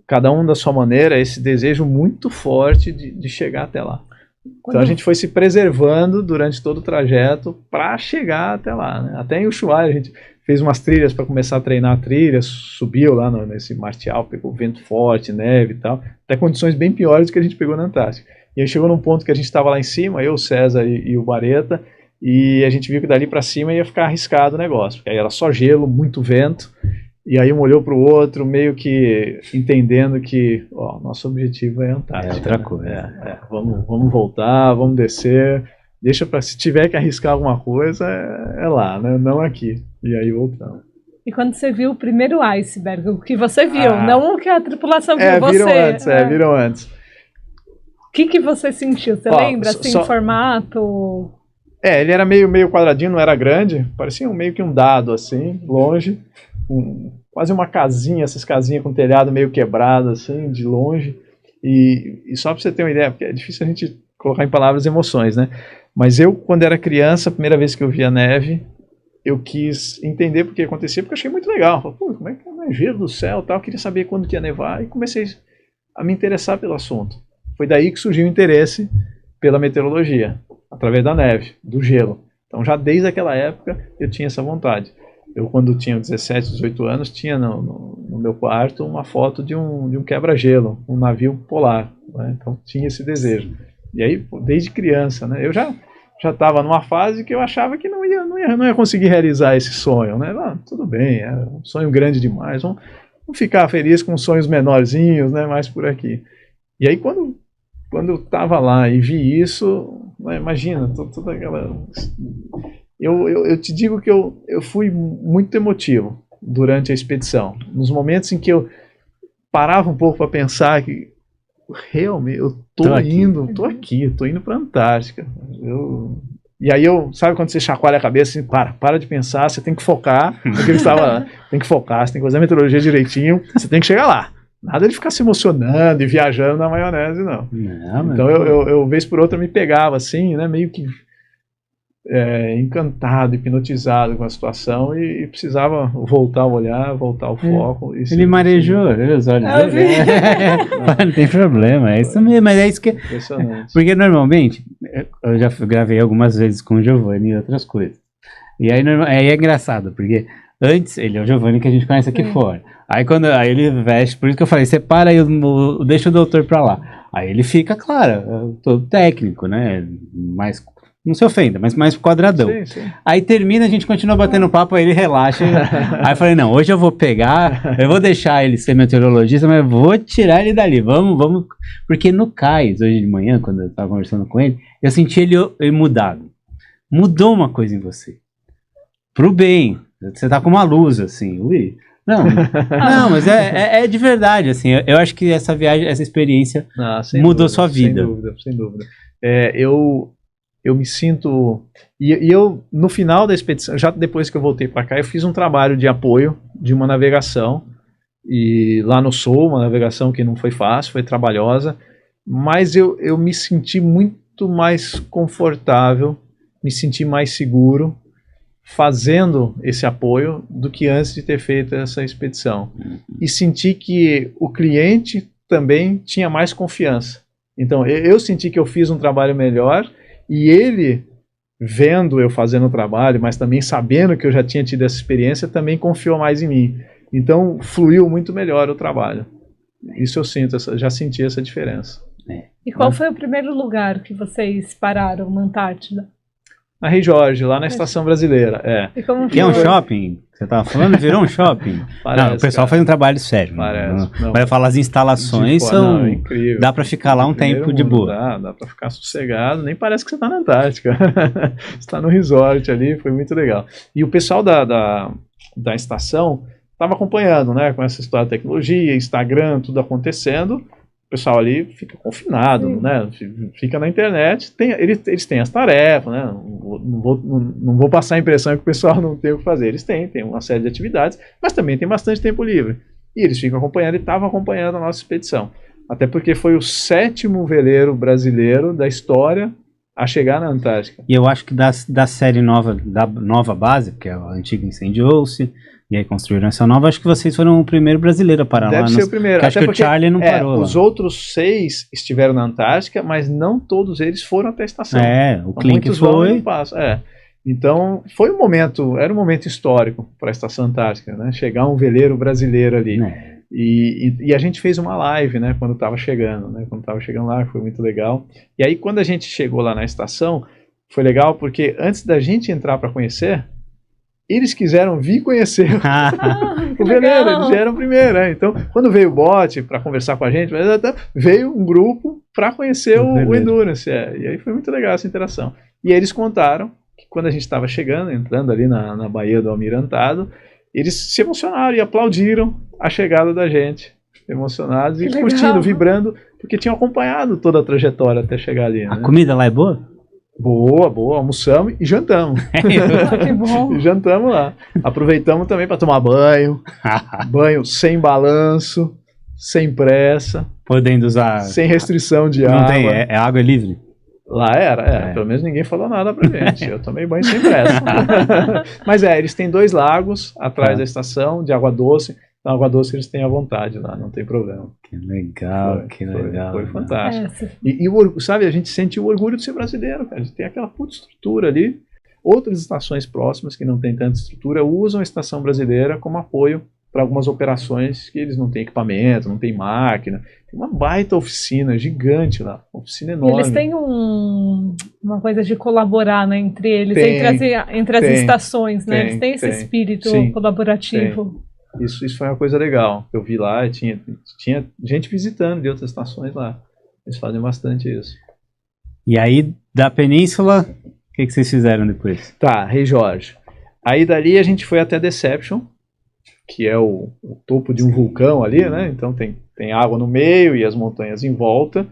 cada um da sua maneira, esse desejo muito forte de chegar até lá. Então a gente foi se preservando durante todo o trajeto para chegar até lá, né? Até em Ushuaia a gente fez umas trilhas para começar a treinar trilhas, subiu lá nesse Martial, pegou vento forte, neve e tal, até condições bem piores do que a gente pegou na Antártica. E aí chegou num ponto que a gente estava lá em cima, eu, o César e o Bareta, e a gente viu que dali para cima ia ficar arriscado o negócio, porque aí era só gelo, muito vento, e aí um olhou para o outro, meio que entendendo que nosso objetivo é a Antártica. É outra coisa. Vamos voltar, vamos descer, deixa para se tiver que arriscar alguma coisa, é lá, né? Não aqui. E aí voltamos. E quando você viu o primeiro iceberg, o que você viu, não o que a tripulação viu, viram antes. O que você sentiu? Você lembra, assim, formato? Ele era meio quadradinho, não era grande, parecia meio que um dado, assim, longe, quase uma casinha, essas casinhas com telhado meio quebrado, assim, de longe, e só para você ter uma ideia, porque é difícil a gente colocar em palavras emoções, né? Mas eu, quando era criança, a primeira vez que eu vi a neve, eu quis entender por que acontecia, porque eu achei muito legal. Falei, pô, como é que é gelo do céu e tal? Eu queria saber quando que ia nevar, e comecei a me interessar pelo assunto. Foi daí que surgiu o interesse pela meteorologia, através da neve, do gelo. Então já desde aquela época eu tinha essa vontade. Eu, quando tinha 17, 18 anos, tinha no meu quarto uma foto de um quebra-gelo, um navio polar, né? Então tinha esse desejo. E aí, desde criança, né, eu já estava numa fase que eu achava que não ia conseguir realizar esse sonho, né? Tudo bem, é um sonho grande demais, vamos ficar feliz com sonhos menorzinhos, né, mais por aqui. E aí, quando eu estava lá e vi isso, imagina, toda aquela... Eu te digo que eu fui muito emotivo durante a expedição. Nos momentos em que eu parava um pouco para pensar que realmente eu tô indo para a Antártica. E aí sabe quando você chacoalha a cabeça, assim, para de pensar, você tem que focar no que ele estava lá. Tem que focar, você tem que fazer a meteorologia direitinho, você tem que chegar lá. Nada de ficar se emocionando e viajando na maionese, não. Então eu vez por outra me pegava assim, né, meio que encantado, hipnotizado com a situação e precisava voltar a olhar, voltar ao foco. Ele marejou, os olhos dele. Não tem problema, é isso mesmo, mas é isso que... Impressionante. Porque normalmente, eu já gravei algumas vezes com o Giovanni e outras coisas. E aí é engraçado, porque antes, ele é o Giovanni que a gente conhece aqui fora. Aí ele veste, por isso que eu falei, separa aí, deixa o doutor pra lá. Aí ele fica, claro, todo técnico, né? Mais, não se ofenda, mas mais quadradão. Sim. Aí termina, a gente continua batendo papo, aí ele relaxa. Aí eu falei, não, hoje eu vou pegar, eu vou deixar ele ser meteorologista, mas vou tirar ele dali, vamos. Porque no cais, hoje de manhã, quando eu tava conversando com ele, eu senti ele mudado. Mudou uma coisa em você. Pro bem. Você tá com uma luz, assim, ui. Não, mas é de verdade, assim, eu acho que essa viagem, essa experiência mudou sua vida. Sem dúvida. Eu me sinto... E eu, no final da expedição, já depois que eu voltei para cá, eu fiz um trabalho de apoio de uma navegação, e lá no Sul, uma navegação que não foi fácil, foi trabalhosa, mas eu me senti muito mais confortável, me senti mais seguro, fazendo esse apoio do que antes de ter feito essa expedição. E senti que o cliente também tinha mais confiança. Então, eu senti que eu fiz um trabalho melhor e ele, vendo eu fazendo o trabalho, mas também sabendo que eu já tinha tido essa experiência, também confiou mais em mim. Então, fluiu muito melhor o trabalho. Isso eu sinto, já senti essa diferença. E qual foi o primeiro lugar que vocês pararam na Antártida? Na Rei Jorge, lá na Estação Brasileira. Que é um shopping? Você estava falando, virou um shopping? Parece, não, o pessoal faz um trabalho sério. Parece. Vai falar, as instalações são... incrível. Dá para ficar lá um tempo de boa. Dá para ficar sossegado. Nem parece que você está na Antártica. Você está no resort ali, foi muito legal. E o pessoal da estação estava acompanhando, né? Com essa história de tecnologia, Instagram, tudo acontecendo. O pessoal ali fica confinado, né? Fica na internet, eles têm as tarefas, né? Não vou passar a impressão que o pessoal não tem o que fazer. Eles têm uma série de atividades, mas também tem bastante tempo livre. E eles ficam acompanhando e estavam acompanhando a nossa expedição. Até porque foi o 7º veleiro brasileiro da história a chegar na Antártica. E eu acho que da série nova, da nova base, porque a antiga incendiou-se, e aí construíram essa nova, acho que vocês foram o primeiro brasileiro a parar lá. Deve ser o primeiro. Acho que o Charlie não parou os outros 6 estiveram na Antártica, mas não todos eles foram até a estação. O Klink foi. Então, era um momento histórico para a Estação Antártica, né? Chegar um veleiro brasileiro ali. E a gente fez uma live, né, quando estava chegando, né? Quando estava chegando lá, foi muito legal. E aí, quando a gente chegou lá na estação, foi legal porque antes da gente entrar para conhecer, eles quiseram vir conhecer o veleiro, eles vieram primeiro, né? Então, quando veio o bote para conversar com a gente, veio um grupo para conhecer o Endurance. E aí foi muito legal essa interação. E aí eles contaram que quando a gente estava chegando, entrando ali na Baía do Almirantado, eles se emocionaram e aplaudiram a chegada da gente, emocionados e curtindo, vibrando, porque tinham acompanhado toda a trajetória até chegar ali. A comida lá é boa? Boa, almoçamos e jantamos. Que bom. E jantamos lá. Aproveitamos também para tomar banho, banho sem balanço, sem pressa, podendo usar, sem restrição de água. Não tem, água é livre? Lá era. Pelo menos ninguém falou nada pra gente. Eu tomei banho sem pressa. Mas eles têm 2 lagos atrás da estação de água doce. Então, água doce eles têm à vontade lá, não tem problema. Que legal, legal. Foi fantástico. E sabe, a gente sente o orgulho de ser brasileiro, cara. A gente tem aquela puta estrutura ali. Outras estações próximas que não tem tanta estrutura usam a estação brasileira como apoio para algumas operações que eles não têm equipamento, não tem máquina. Tem uma baita oficina gigante lá, uma oficina enorme. Eles têm uma coisa de colaborar, né, entre eles, entre as estações, né? Eles têm esse espírito colaborativo. Isso foi uma coisa legal. Eu vi lá, tinha gente visitando de outras estações lá. Eles fazem bastante isso. E aí, da Península, o que vocês fizeram depois? Tá, Rei Jorge. Aí dali a gente foi até Deception, que é o topo de um vulcão ali, né? Então tem água no meio e as montanhas em volta,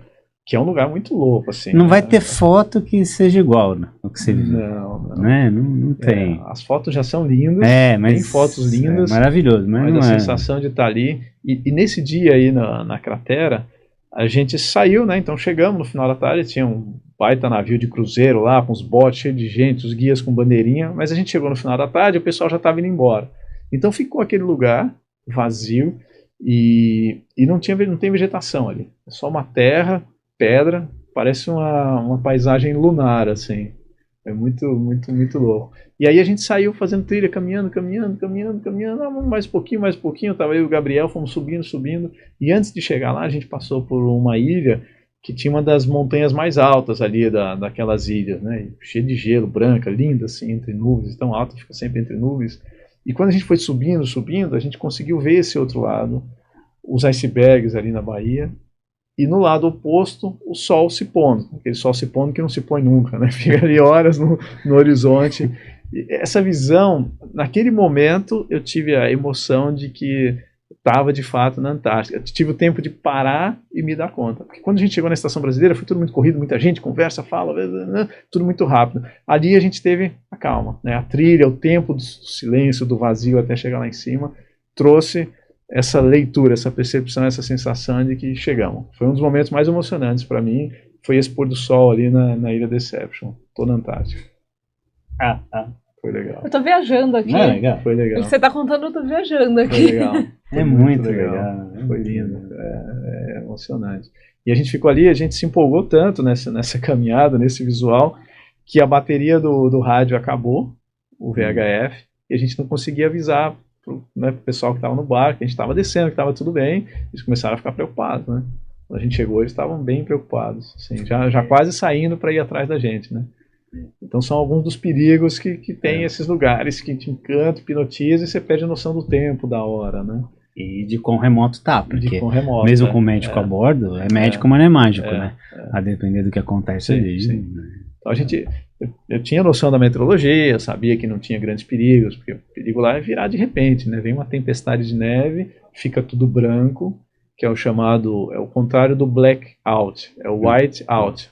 que é um lugar muito louco, assim. Não vai ter foto que seja igual, né, ao que você viu. Não. Né? Não tem. As fotos já são lindas, mas tem fotos lindas. Maravilhoso, mas a sensação de estar ali. E nesse dia aí na cratera, a gente saiu, né? Então chegamos no final da tarde, tinha um baita navio de cruzeiro lá, com os botes cheios de gente, os guias com bandeirinha, mas a gente chegou no final da tarde e o pessoal já estava indo embora. Então ficou aquele lugar vazio e não tem vegetação ali. É só uma terra, pedra, parece uma paisagem lunar, assim. É muito, muito, muito louco. E aí a gente saiu fazendo trilha, caminhando, mais um pouquinho, tava eu e o Gabriel, fomos subindo, e antes de chegar lá a gente passou por uma ilha que tinha uma das montanhas mais altas ali daquelas ilhas, né? Cheia de gelo, branca, linda, assim, entre nuvens, tão alta, fica sempre entre nuvens. E quando a gente foi subindo, a gente conseguiu ver esse outro lado, os icebergs ali na Bahia, e no lado oposto, o sol se pondo, aquele sol se pondo que não se põe nunca, né? Fica ali horas no horizonte. E essa visão, naquele momento, eu tive a emoção de que estava de fato na Antártica. Eu tive o tempo de parar e me dar conta. Porque quando a gente chegou na estação brasileira, foi tudo muito corrido, muita gente, conversa, fala, tudo muito rápido. Ali a gente teve a calma, né? A trilha, o tempo do silêncio, do vazio até chegar lá em cima, trouxe essa leitura, essa percepção, essa sensação de que chegamos. Foi um dos momentos mais emocionantes para mim, foi esse pôr do sol ali na Ilha Deception, toda a Antártica. Foi legal. Eu tô viajando aqui. Legal. Foi legal. Você tá contando, eu tô viajando aqui. Foi legal. Foi muito legal. Foi lindo. É emocionante. E a gente ficou ali, a gente se empolgou tanto nessa caminhada, nesse visual, que a bateria do rádio acabou, o VHF, e a gente não conseguia avisar pro pessoal que estava no barco, que a gente estava descendo, que estava tudo bem. Eles começaram a ficar preocupados, né? Quando a gente chegou, eles estavam bem preocupados, assim, já quase saindo para ir atrás da gente, né? Então são alguns dos perigos que tem esses lugares que te encantam, hipnotiza e você perde a noção do tempo, da hora, né? E de quão remoto tá, porque remoto, mesmo com médico a bordo, é médico, mas não é mágico, né? A depender do que acontece ali. Sim. Então eu tinha noção da meteorologia, sabia que não tinha grandes perigos, porque o perigo lá é virar de repente, né? Vem uma tempestade de neve, fica tudo branco, que é o chamado, é o contrário do black out, é o white out.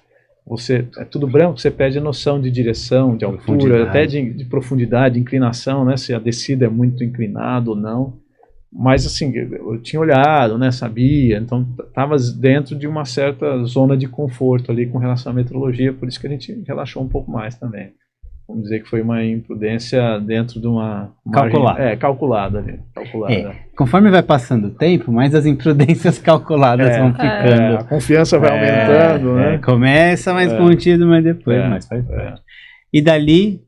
É tudo branco, você perde a noção de direção, de altura, até de profundidade, de inclinação, né? Se a descida é muito inclinada ou não. Mas assim, eu tinha olhado, né? Sabia, então estava dentro de uma certa zona de conforto ali com relação à meteorologia, por isso que a gente relaxou um pouco mais também. Vamos dizer que foi uma imprudência dentro de uma calculada. Calculada ali. Conforme vai passando o tempo, mais as imprudências calculadas vão ficando. A confiança vai aumentando, né? Começa mais contido, mas depois mais faz parte. E dali?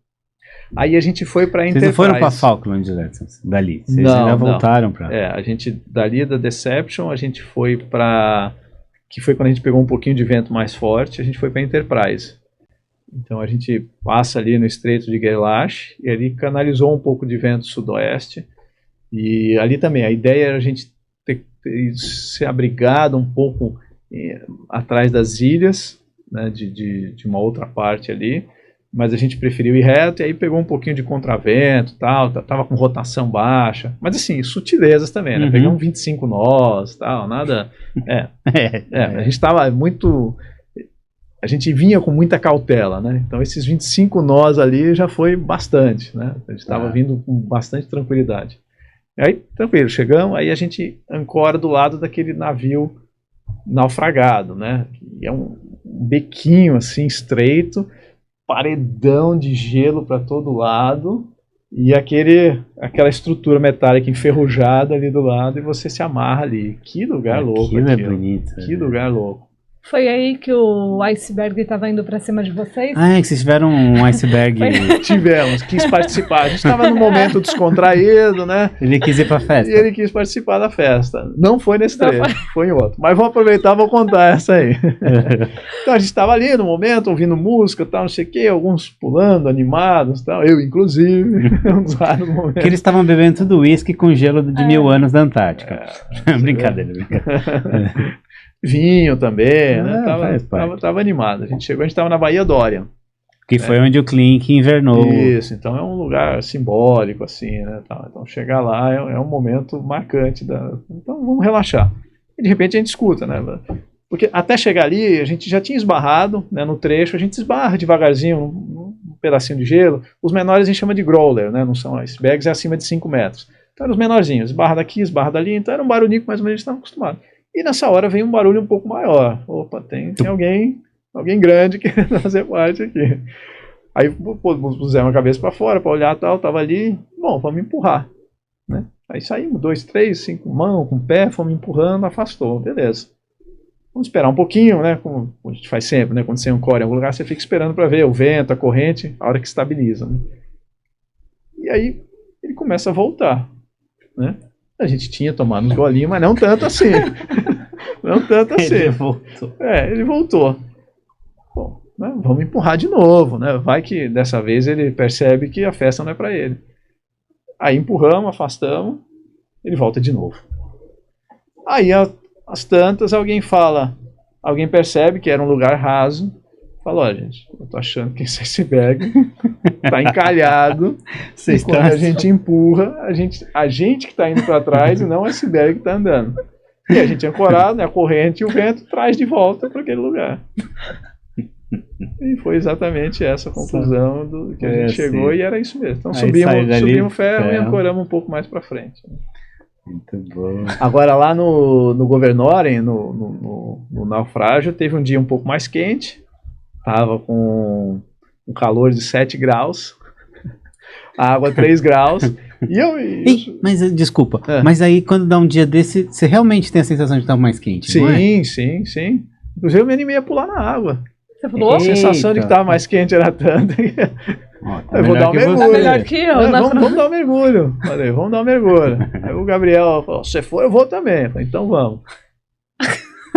Aí a gente foi para Vocês Enterprise. não foram pra Falkland direto, dali? Vocês Não, ainda não. voltaram pra... A gente, dali da Deception, a gente foi para... Que foi quando a gente pegou um pouquinho de vento mais forte, a gente foi para Enterprise. Então a gente passa ali no Estreito de Gerlache, e ali canalizou um pouco de vento sudoeste. E ali também, a ideia era a gente ter se abrigado um pouco atrás das ilhas, né, de uma outra parte ali, mas a gente preferiu ir reto, e aí pegou um pouquinho de contravento e tal, tava com rotação baixa, mas assim, sutilezas também, né, pegamos 25 nós, tal, nada, a gente tava muito, a gente vinha com muita cautela, né, então esses 25 nós ali já foi bastante, né, a gente tava vindo com bastante tranquilidade. Aí, tranquilo, chegamos, aí a gente ancora do lado daquele navio naufragado, né? E é um bequinho assim, estreito, paredão de gelo para todo lado, e aquela estrutura metálica enferrujada ali do lado, e você se amarra ali. Que lugar louco aquilo. É bonito. Que lugar louco. Foi aí que o iceberg estava indo para cima de vocês? Ah, é que vocês tiveram um iceberg. Tivemos, quis participar. A gente estava num momento descontraído, né? Ele quis ir pra festa. E ele quis participar da festa. Não foi nesse trecho, foi em outro. Mas vou aproveitar e vou contar essa aí. Então a gente estava ali no momento, ouvindo música, tal, não sei o quê, alguns pulando, animados, tal. Eu, inclusive, um dos raros momentos. Porque eles estavam bebendo tudo uísque com gelo de 1000 anos da Antártica. Brincadeira. Vinho também, né? Tava animado. A gente estava na Baía Dorian. Que foi onde o Clink invernou. Isso, então é um lugar simbólico, assim, né? Então chegar lá é um momento marcante. Então vamos relaxar. E de repente a gente escuta, né? Porque até chegar ali, a gente já tinha esbarrado, né, no trecho, a gente esbarra devagarzinho num pedacinho de gelo. Os menores a gente chama de growler, né? Não são icebergs, é acima de 5 metros. Então eram os menorzinhos, esbarra daqui, esbarra dali, então era um barulhinho que mais ou menos a gente estava acostumado. E nessa hora vem um barulho um pouco maior. Opa, tem alguém grande querendo fazer parte aqui. Aí pusemos a cabeça para fora para olhar, tal, tava ali, bom, vamos empurrar, né? Aí saímos, 2, 3, 5 mãos, com o pé, fomos empurrando, afastou, beleza. Vamos esperar um pouquinho, né? Como a gente faz sempre, né? Quando você ancora em algum lugar, você fica esperando para ver o vento, a corrente, a hora que estabiliza, né? E aí ele começa a voltar, né? A gente tinha tomado uns golinhos, mas não tanto assim. Não tanto assim. Ele voltou. Ele voltou. Bom, né, vamos empurrar de novo, né? Vai que dessa vez ele percebe que a festa não é para ele. Aí empurramos, afastamos, ele volta de novo. Aí às tantas alguém percebe que era um lugar raso, fala, ó, gente, eu tô achando que esse iceberg tá encalhado, e quando a gente empurra, a gente que tá indo para trás e não o iceberg que tá andando. E a gente ancorado, né, a corrente e o vento traz de volta para aquele lugar. E foi exatamente essa a conclusão do que a gente chegou, e era isso mesmo. Então subimos ferro e ancoramos um pouco mais para frente. Muito bom. Agora lá no Governorem, no naufrágio, teve um dia um pouco mais quente, tava com um calor de 7 graus, a água 3 graus, mas desculpa, mas aí quando dá um dia desse, você realmente tem a sensação de estar mais quente, sim, não é? Sim. Inclusive eu me animei a pular na água. Você falou? A sensação de que estava mais quente era tanta. Tá eu vou dar um mergulho. Tá melhor que eu. Vamos dar um mergulho. Falei, vamos dar um mergulho. Aí o Gabriel falou, se for eu vou também. Falei, então vamos.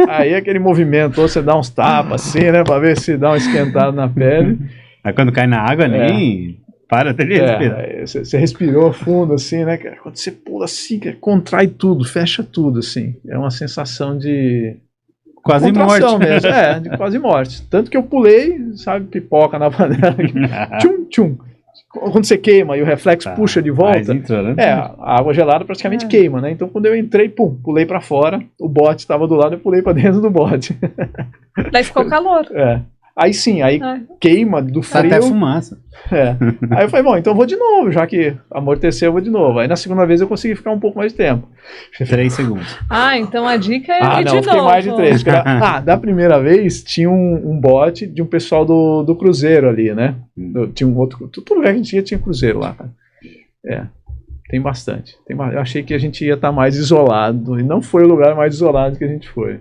Aí aquele movimento, você dá uns tapas assim, né, pra ver se dá uma esquentada na pele. Aí quando cai na água, nem para de respirar. Você respirou fundo assim, né, cara? Quando você pula assim, contrai tudo, fecha tudo, assim. É uma sensação de quase morte mesmo. De quase morte. Tanto que eu pulei, sabe, pipoca na panela. Tchum, tchum. Quando você queima e o reflexo puxa de volta, a água gelada praticamente queima, né? Então quando eu entrei, pulei pra fora, o bote estava do lado, eu pulei pra dentro do bote. Daí ficou calor. Aí sim, queima do frio. Até fumaça. Aí eu falei, bom, então eu vou de novo, já que amorteceu, eu vou de novo. Aí na segunda vez eu consegui ficar um pouco mais de tempo. 3 segundos. Então a dica é ir de novo. Fiquei mais de 3. Da primeira vez tinha um bote de um pessoal do cruzeiro ali, né? Tinha um outro. Todo lugar que a gente ia tinha cruzeiro lá, cara. Tem bastante. Eu achei que a gente ia estar mais isolado, e não foi o lugar mais isolado que a gente foi.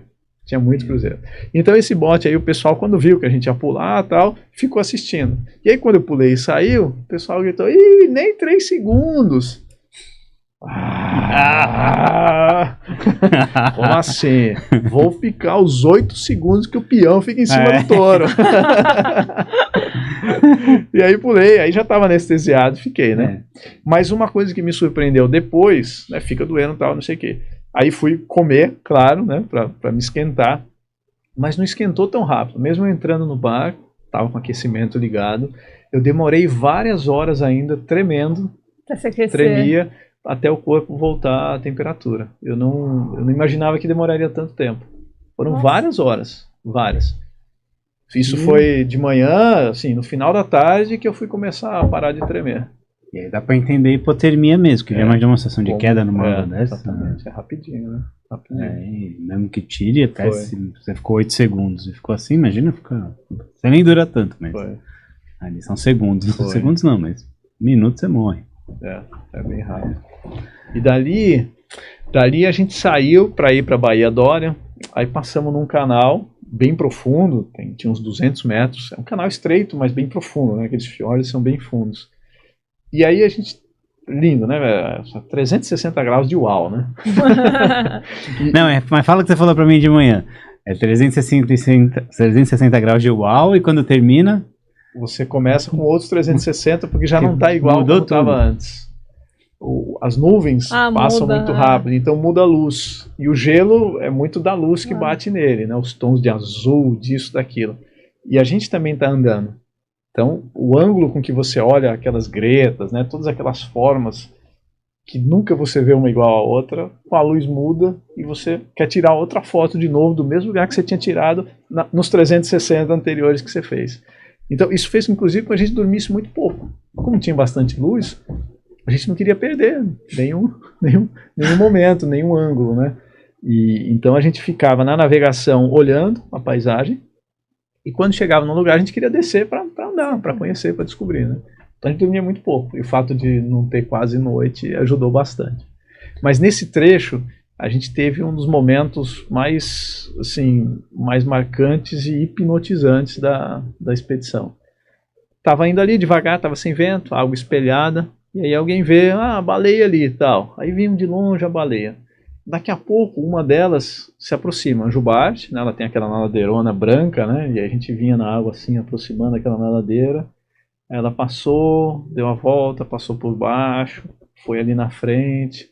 Tinha muito cruzeiro. Então esse bote aí, o pessoal quando viu que a gente ia pular e tal, ficou assistindo. E aí quando eu pulei e saiu, o pessoal gritou, ih, nem 3 segundos. Como assim? Vou ficar os 8 segundos que o peão fica em cima do touro. E aí pulei, aí já estava anestesiado, fiquei, né? Mas uma coisa que me surpreendeu depois, né, fica doendo e tal, não sei o quê. Aí fui comer, claro, né, pra me esquentar, mas não esquentou tão rápido. Mesmo eu entrando no barco, tava com aquecimento ligado, eu demorei várias horas ainda tremendo, Pra se aquecer. tremia, até o corpo voltar à temperatura. Eu não imaginava que demoraria tanto tempo. Foram Nossa. várias horas, várias. Isso foi de manhã, assim, no final da tarde que eu fui começar a parar de tremer. E aí dá pra entender hipotermia mesmo, que já é uma demonstração de queda numa onda dessa. Exatamente, é rapidinho, né? Rapidinho. E mesmo que tire, até Foi. se você ficou 8 segundos e ficou assim, imagina ficar. Você nem dura tanto, mas. Foi. Ali são segundos. Foi. Segundos não, mas minutos você morre. É bem rápido. E dali a gente saiu para ir para Baía Dória, aí passamos num canal bem profundo, tinha uns 200 metros, é um canal estreito, mas bem profundo, né? Aqueles fiordes são bem fundos. E aí a gente, lindo, né? 360 graus de uau, né? Não, mas fala o que você falou pra mim de manhã. É 360 graus de uau e quando termina... Você começa com outros 360 porque já não está igual como estava antes. As nuvens passam muda, muito rápido, então muda a luz. E o gelo é muito da luz que bate nele, né? Os tons de azul, disso, daquilo. E a gente também está andando. Então, o ângulo com que você olha aquelas gretas, né? Todas aquelas formas que nunca você vê uma igual à outra, com a luz muda e você quer tirar outra foto de novo do mesmo lugar que você tinha tirado nos 360 anteriores que você fez. Então, isso fez, inclusive, com que a gente dormisse muito pouco. Como tinha bastante luz, a gente não queria perder nenhum momento, nenhum ângulo, né? E então a gente ficava na navegação olhando a paisagem e quando chegava num lugar a gente queria descer para andar, para conhecer, para descobrir, né? Então a gente dormia muito pouco e o fato de não ter quase noite ajudou bastante. Mas nesse trecho a gente teve um dos momentos mais, assim, mais marcantes e hipnotizantes da expedição. Tava indo ali devagar, tava sem vento, água espelhada. E aí alguém vê, a baleia ali e tal. Aí vimos de longe a baleia. Daqui a pouco, uma delas se aproxima, a jubarte, né, ela tem aquela nadadeirona branca, né, e aí a gente vinha na água assim, aproximando aquela nadadeira. Ela passou, deu a volta, passou por baixo, foi ali na frente,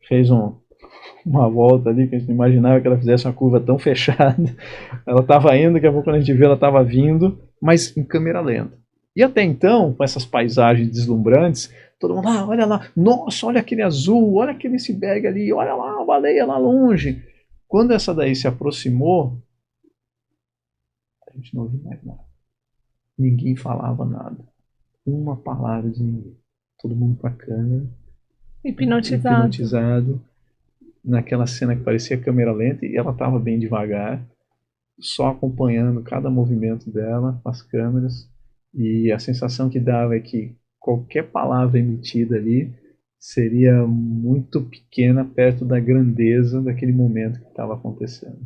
fez uma volta ali, que a gente não imaginava que ela fizesse uma curva tão fechada. Ela estava indo, daqui a pouco quando a gente viu ela estava vindo, mas em câmera lenta. E até então, com essas paisagens deslumbrantes, todo mundo, olha lá, nossa, olha aquele azul, olha aquele iceberg ali, olha lá a baleia lá longe. Quando essa daí se aproximou, a gente não ouviu mais nada. Ninguém falava nada. Uma palavra de ninguém. Todo mundo com a câmera. Hipnotizado. Naquela cena que parecia câmera lenta e ela estava bem devagar, só acompanhando cada movimento dela com as câmeras. E a sensação que dava é que qualquer palavra emitida ali seria muito pequena perto da grandeza daquele momento que estava acontecendo.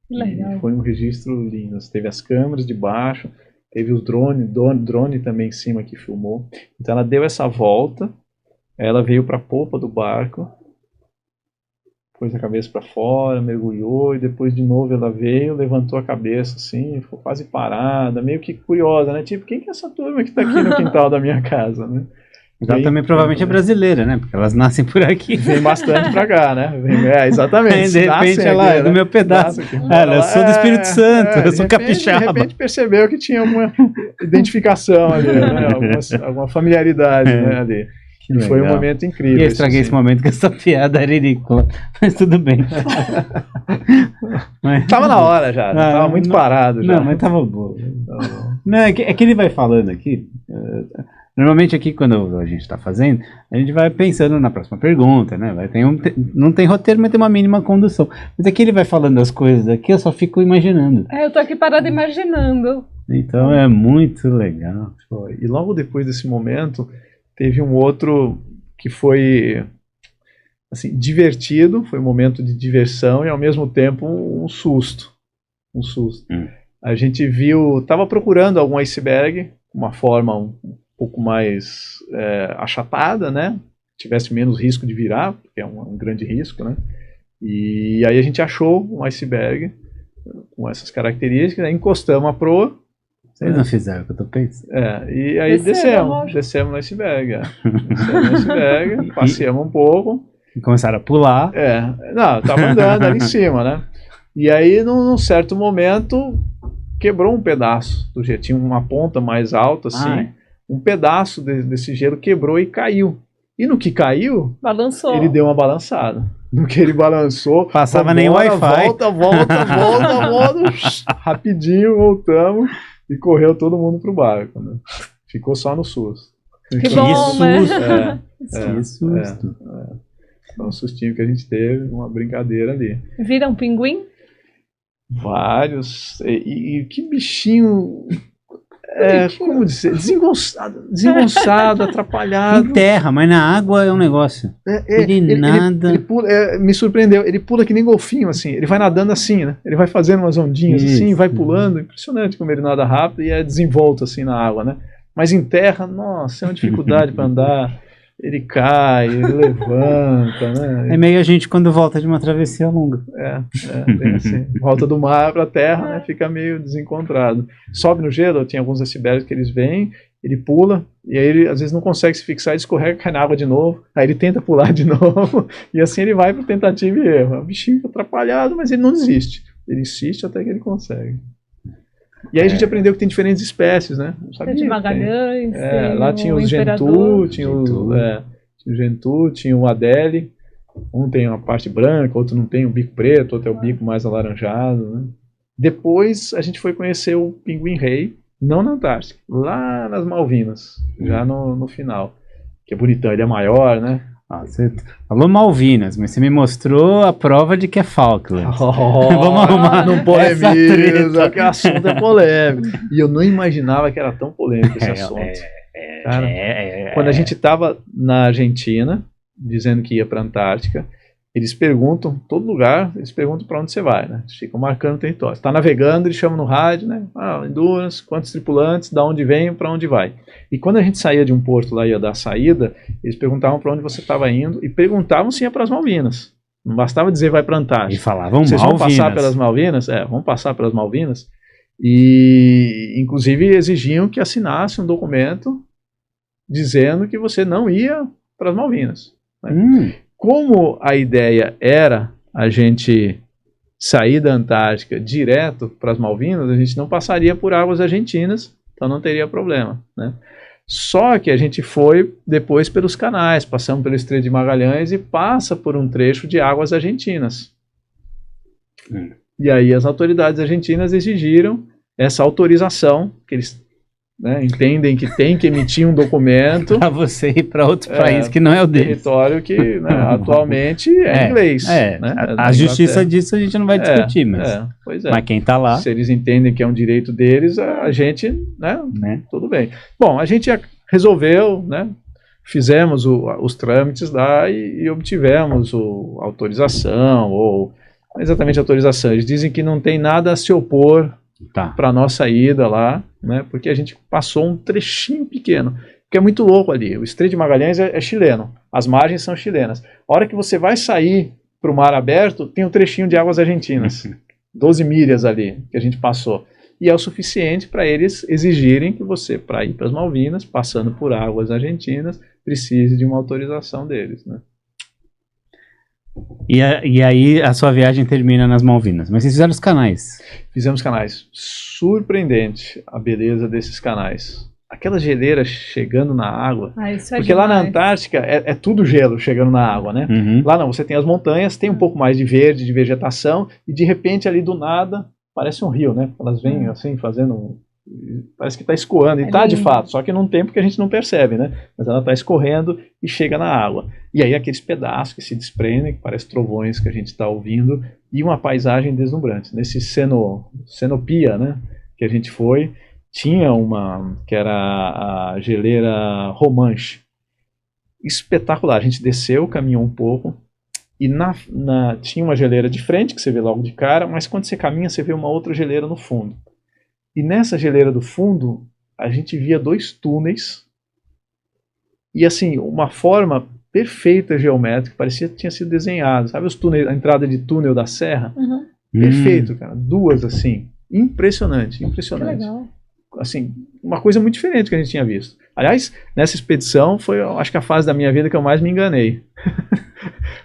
Legal. E foi um registro lindo. Teve as câmeras de baixo, teve o drone também em cima que filmou. Então ela deu essa volta, ela veio para a popa do barco, pôs a cabeça para fora, mergulhou e depois de novo ela veio, levantou a cabeça assim, ficou quase parada, meio que curiosa, né? Tipo, quem que é essa turma que está aqui no quintal da minha casa, né? Ela também provavelmente é brasileira, né? Porque elas nascem por aqui. Vem bastante pra cá, né? Exatamente. De repente ela é do meu pedaço. Eu sou do Espírito Santo, eu sou capixaba. De repente percebeu que tinha alguma identificação ali, né? Alguma familiaridade, né, ali. E foi um momento incrível. E eu estraguei esse momento com essa piada ridícula. Mas tudo bem. Tava na hora já, tava muito parado já. Não, mas tava bom. Não, é que ele vai falando aqui. Normalmente aqui quando a gente está fazendo, a gente vai pensando na próxima pergunta, né? Não tem roteiro, mas tem uma mínima condução. Mas aqui ele vai falando as coisas aqui, eu só fico imaginando. Eu tô aqui parada imaginando. Então é muito legal. E logo depois desse momento, teve um outro que foi assim, divertido, foi um momento de diversão e ao mesmo tempo um susto. Um susto. A gente viu, estava procurando algum iceberg, uma forma um pouco mais achatada, né? Tivesse menos risco de virar, porque é um grande risco, né? E aí a gente achou um iceberg com essas características, né? Encostamos a proa. Vocês não fizeram o que eu tô pensando. E aí descemos no iceberg. Descemos no iceberg, passeamos um pouco. E começaram a pular. Não, tava andando ali em cima, né? E aí, num certo momento, quebrou um pedaço do gelo. Tinha uma ponta mais alta, assim. Um pedaço desse gelo quebrou e caiu. E no que caiu, balançou. Ele deu uma balançada. No que ele balançou, passava nem Wi-Fi. Volta. Rapidinho, voltamos e correu todo mundo pro barco. Né? Ficou só no susto. Que bom, né? Que susto. Foi um sustinho que a gente teve, uma brincadeira ali. Vira um pinguim? Vários. E que bichinho... como dizer? Desengonçado, atrapalhado. Em terra, mas na água é um negócio. Ele nada. Ele pula, me surpreendeu. Ele pula que nem golfinho, assim. Ele vai nadando assim, né? Ele vai fazendo umas ondinhas assim, vai pulando. Impressionante como ele nada rápido e é desenvolto assim na água, né? Mas em terra, nossa, é uma dificuldade para andar. Ele cai, ele levanta, né? É meio a gente quando volta de uma travessia longa. Bem assim. Volta do mar para a terra, né? Fica meio desencontrado. Sobe no gelo, tem alguns icebergs que eles vêm, ele pula, e aí ele às vezes não consegue se fixar, ele escorrega, cai na água de novo, aí ele tenta pular de novo, e assim ele vai para tentativa e erro. É um bichinho atrapalhado, mas ele não desiste. Ele insiste até que ele consegue. E aí a gente aprendeu que tem diferentes espécies, né? Não sabia, de Magalhães. Lá tinha os Gentoo, tinha o Gentoo, tinha o Adélie. Um tem uma parte branca, outro não tem, um bico preto, outro é o bico mais alaranjado, né? Depois a gente foi conhecer o pinguim-rei, não na Antártica, lá nas Malvinas, já no final. Que é bonitão, ele é maior, né? Você falou Malvinas, mas você me mostrou a prova de que é Falklands. Vamos arrumar num polêmico, que o assunto é polêmico. E eu não imaginava que era tão polêmico esse assunto. Cara, quando a gente estava na Argentina, dizendo que ia para a Antártica, eles perguntam, todo lugar, eles perguntam para onde você vai, né? Eles ficam marcando o território. Você está navegando, eles chamam no rádio, né? Endurance, quantos tripulantes, da onde vem, para onde vai. E quando a gente saía de um porto lá, ia dar a saída, eles perguntavam para onde você estava indo e perguntavam se ia para as Malvinas. Não bastava dizer vai para a Antártica. E falavam Vocês Malvinas. vão passar pelas Malvinas? Vão passar pelas Malvinas. E, inclusive, exigiam que assinasse um documento dizendo que você não ia para as Malvinas. Né? Como a ideia era a gente sair da Antártica direto para as Malvinas, a gente não passaria por águas argentinas, então não teria problema, né? Só que a gente foi depois pelos canais, passamos pelo Estreito de Magalhães e passa por um trecho de águas argentinas. E aí as autoridades argentinas exigiram essa autorização, que eles entendem que tem que emitir um documento para você ir para outro país que não é o deles. Território que atualmente é inglês. Né? A justiça disso a gente não vai discutir, mas quem está lá... Se eles entendem que é um direito deles, a gente, tudo bem. Bom, a gente resolveu, fizemos os trâmites lá e obtivemos a autorização, ou exatamente a autorização. Eles dizem que não tem nada a se opor para a nossa ida lá, porque a gente passou um trechinho pequeno, que é muito louco ali. O Estreito de Magalhães é chileno, as margens são chilenas. A hora que você vai sair para o mar aberto, tem um trechinho de águas argentinas, 12 milhas ali que a gente passou. E é o suficiente para eles exigirem que você, para ir para as Malvinas, passando por águas argentinas, precise de uma autorização deles, né? E aí a sua viagem termina nas Malvinas. Mas vocês fizeram os canais? Fizemos canais. Surpreendente a beleza desses canais. Aquelas geleiras chegando na água. Porque lá na Antártica é tudo gelo chegando na água, né? Lá não, você tem as montanhas, tem um pouco mais de verde, de vegetação, e de repente ali do nada parece um rio, né? Elas vêm assim fazendo... Parece que está escoando, e está de fato, só que num tempo que a gente não percebe, né? Mas ela está escorrendo e chega na água. E aí aqueles pedaços que se desprendem, que parecem trovões que a gente está ouvindo, e uma paisagem deslumbrante. Nesse Cenopia, né? Que a gente foi, tinha uma que era a geleira Romanche. Espetacular. A gente desceu, caminhou um pouco, E tinha uma geleira de frente, que você vê logo de cara, mas quando você caminha, você vê uma outra geleira no fundo. E nessa geleira do fundo, a gente via 2 túneis, e assim, uma forma perfeita geométrica, parecia que tinha sido desenhado. Sabe os túneis, a entrada de túnel da serra? Uhum. Perfeito, cara. 2 assim. Impressionante, Que impressionante. legal. Assim, uma coisa muito diferente que a gente tinha visto. Aliás, nessa expedição foi, eu acho que a fase da minha vida que eu mais me enganei.